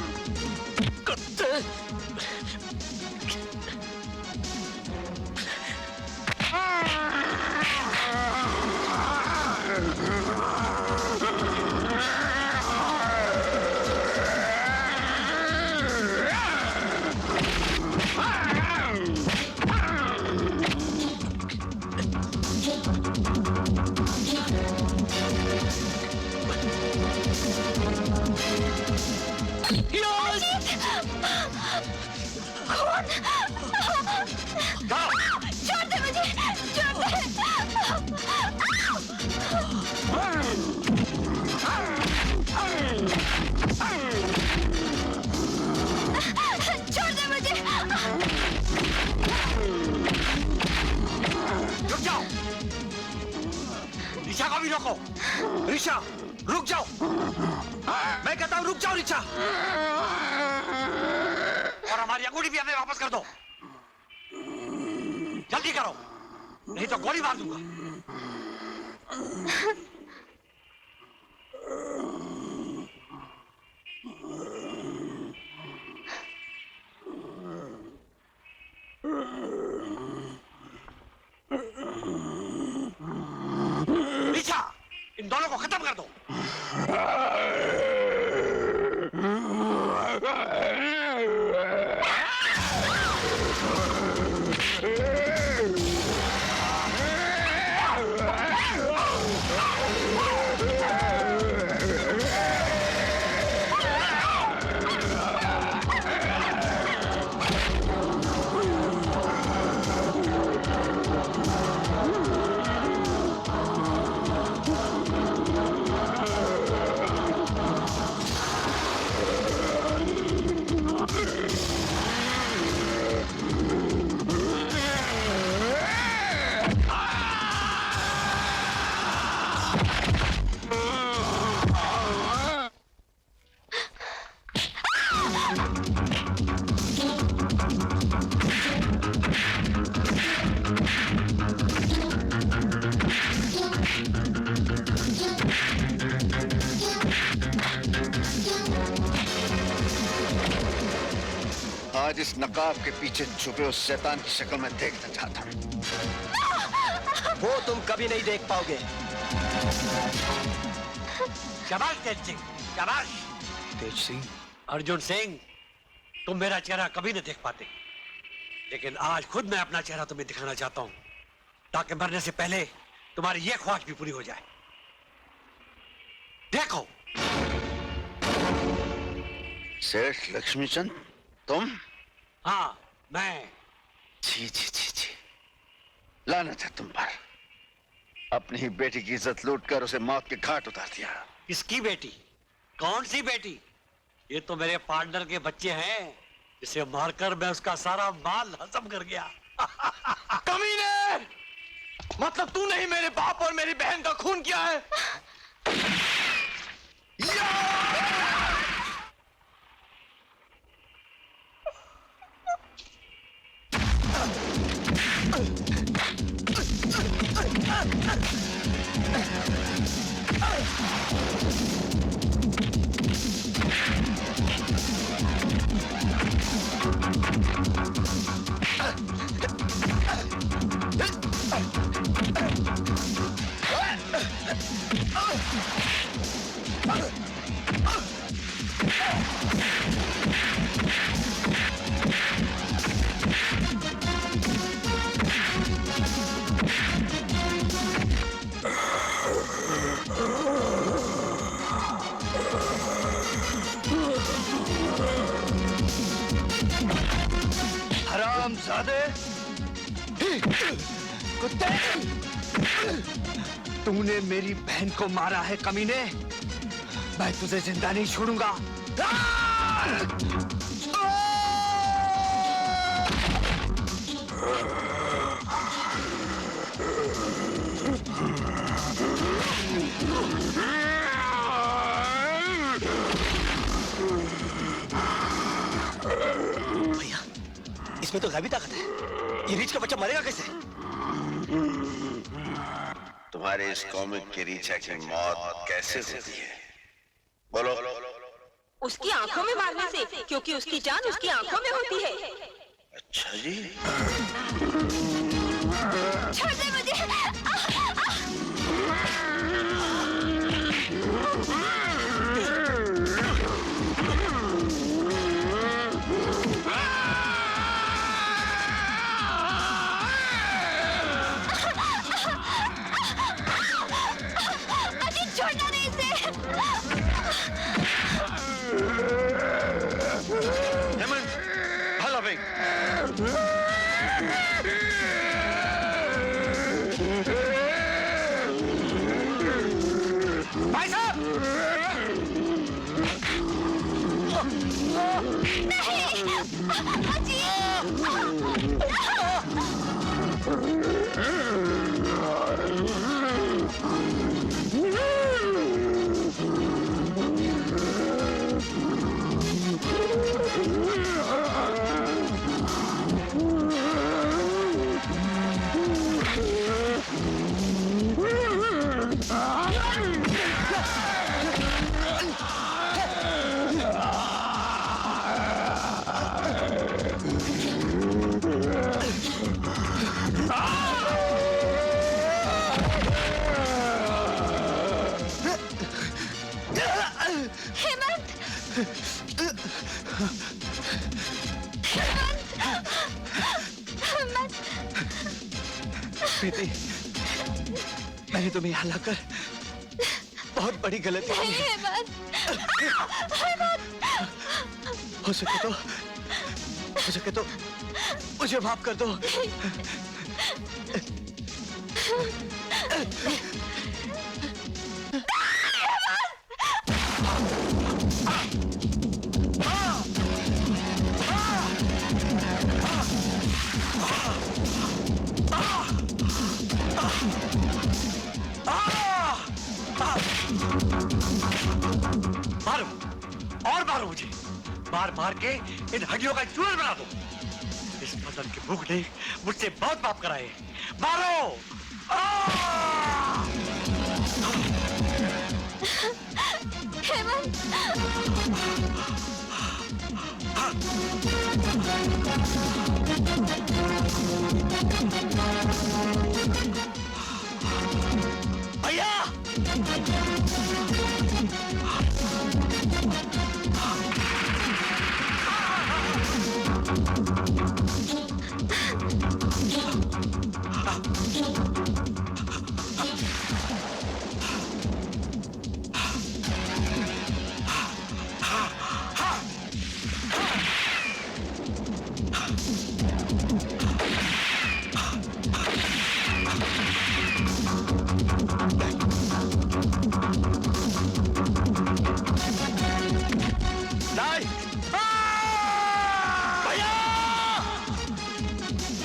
छोड़ दे मुझे, छोड़ दे। छोड़ दे मुझे। रुक जाओ, ऋषा को भी रोको। ऋषा, रुक जाओ। मैं कहता हूँ रुक जाओ ऋषा। और हमारी अंगूठी भी हमें वापस कर दो। जल्दी करो, नहीं तो गोली मार दूंगा। ऋषा, इन दोनों को खत्म कर दो। आज इस नकाब के पीछे छुपे उस शैतान की शक्ल में देखना चाहता हूँ। वो तुम कभी नहीं देख पाओगे। शाबाश तेज सिंह, शाबाश। तेज सिंह, अर्जुन सिंह, तुम मेरा चेहरा कभी नहीं देख पाते, लेकिन आज खुद मैं अपना चेहरा तुम्हें दिखाना चाहता हूँ, ताकि मरने से पहले तुम्हारी ये ख्वाहिश भी पूरी हो जाए। देखो। सेठ लक्ष्मीचंद, तुम? हाँ, मैं। छी छी छी छी, लानत है तुम पर। अपनी ही बेटी की इज्जत लूटकर उसे मौत के घाट उतार दिया। किसकी बेटी? कौन सी बेटी? ये तो मेरे पार्टनर के बच्चे हैं, जिसे मारकर मैं उसका सारा माल हजम कर गया। कमीने! मतलब तूने ही मेरे बाप और मेरी बहन का खून किया है? हरामजादे, कुत्ते, तूने मेरी बहन को मारा है कमीने। मैं तुझे जिंदा नहीं छोड़ूंगा। भैया, इसमें तो गैबी ताकत है। ये रीछ का बच्चा मरेगा कैसे? तुम्हारे इस कॉमिक के रीछा की मौत कैसे होती है? बोलो, उसकी आंखों में मारने से, क्योंकि उसकी जान उसकी आंखों में होती है। अच्छा जी। छोड़ दे मुझे। अजीत, छोड़ना नहीं इसे। हेमंत, भाला फेंक। भाई साहब! प्रीति, मैंने तुम्हें यहाँ लाकर बहुत बड़ी गलती की है। हो सके तो मुझे माफ कर दो। मारो और मारो मुझे, मार मार के इन हड्डियों का चूर बना दो। इस बदन के भूख ने मुझसे बहुत पाप कराए। मारो! भैया!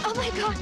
Oh my God!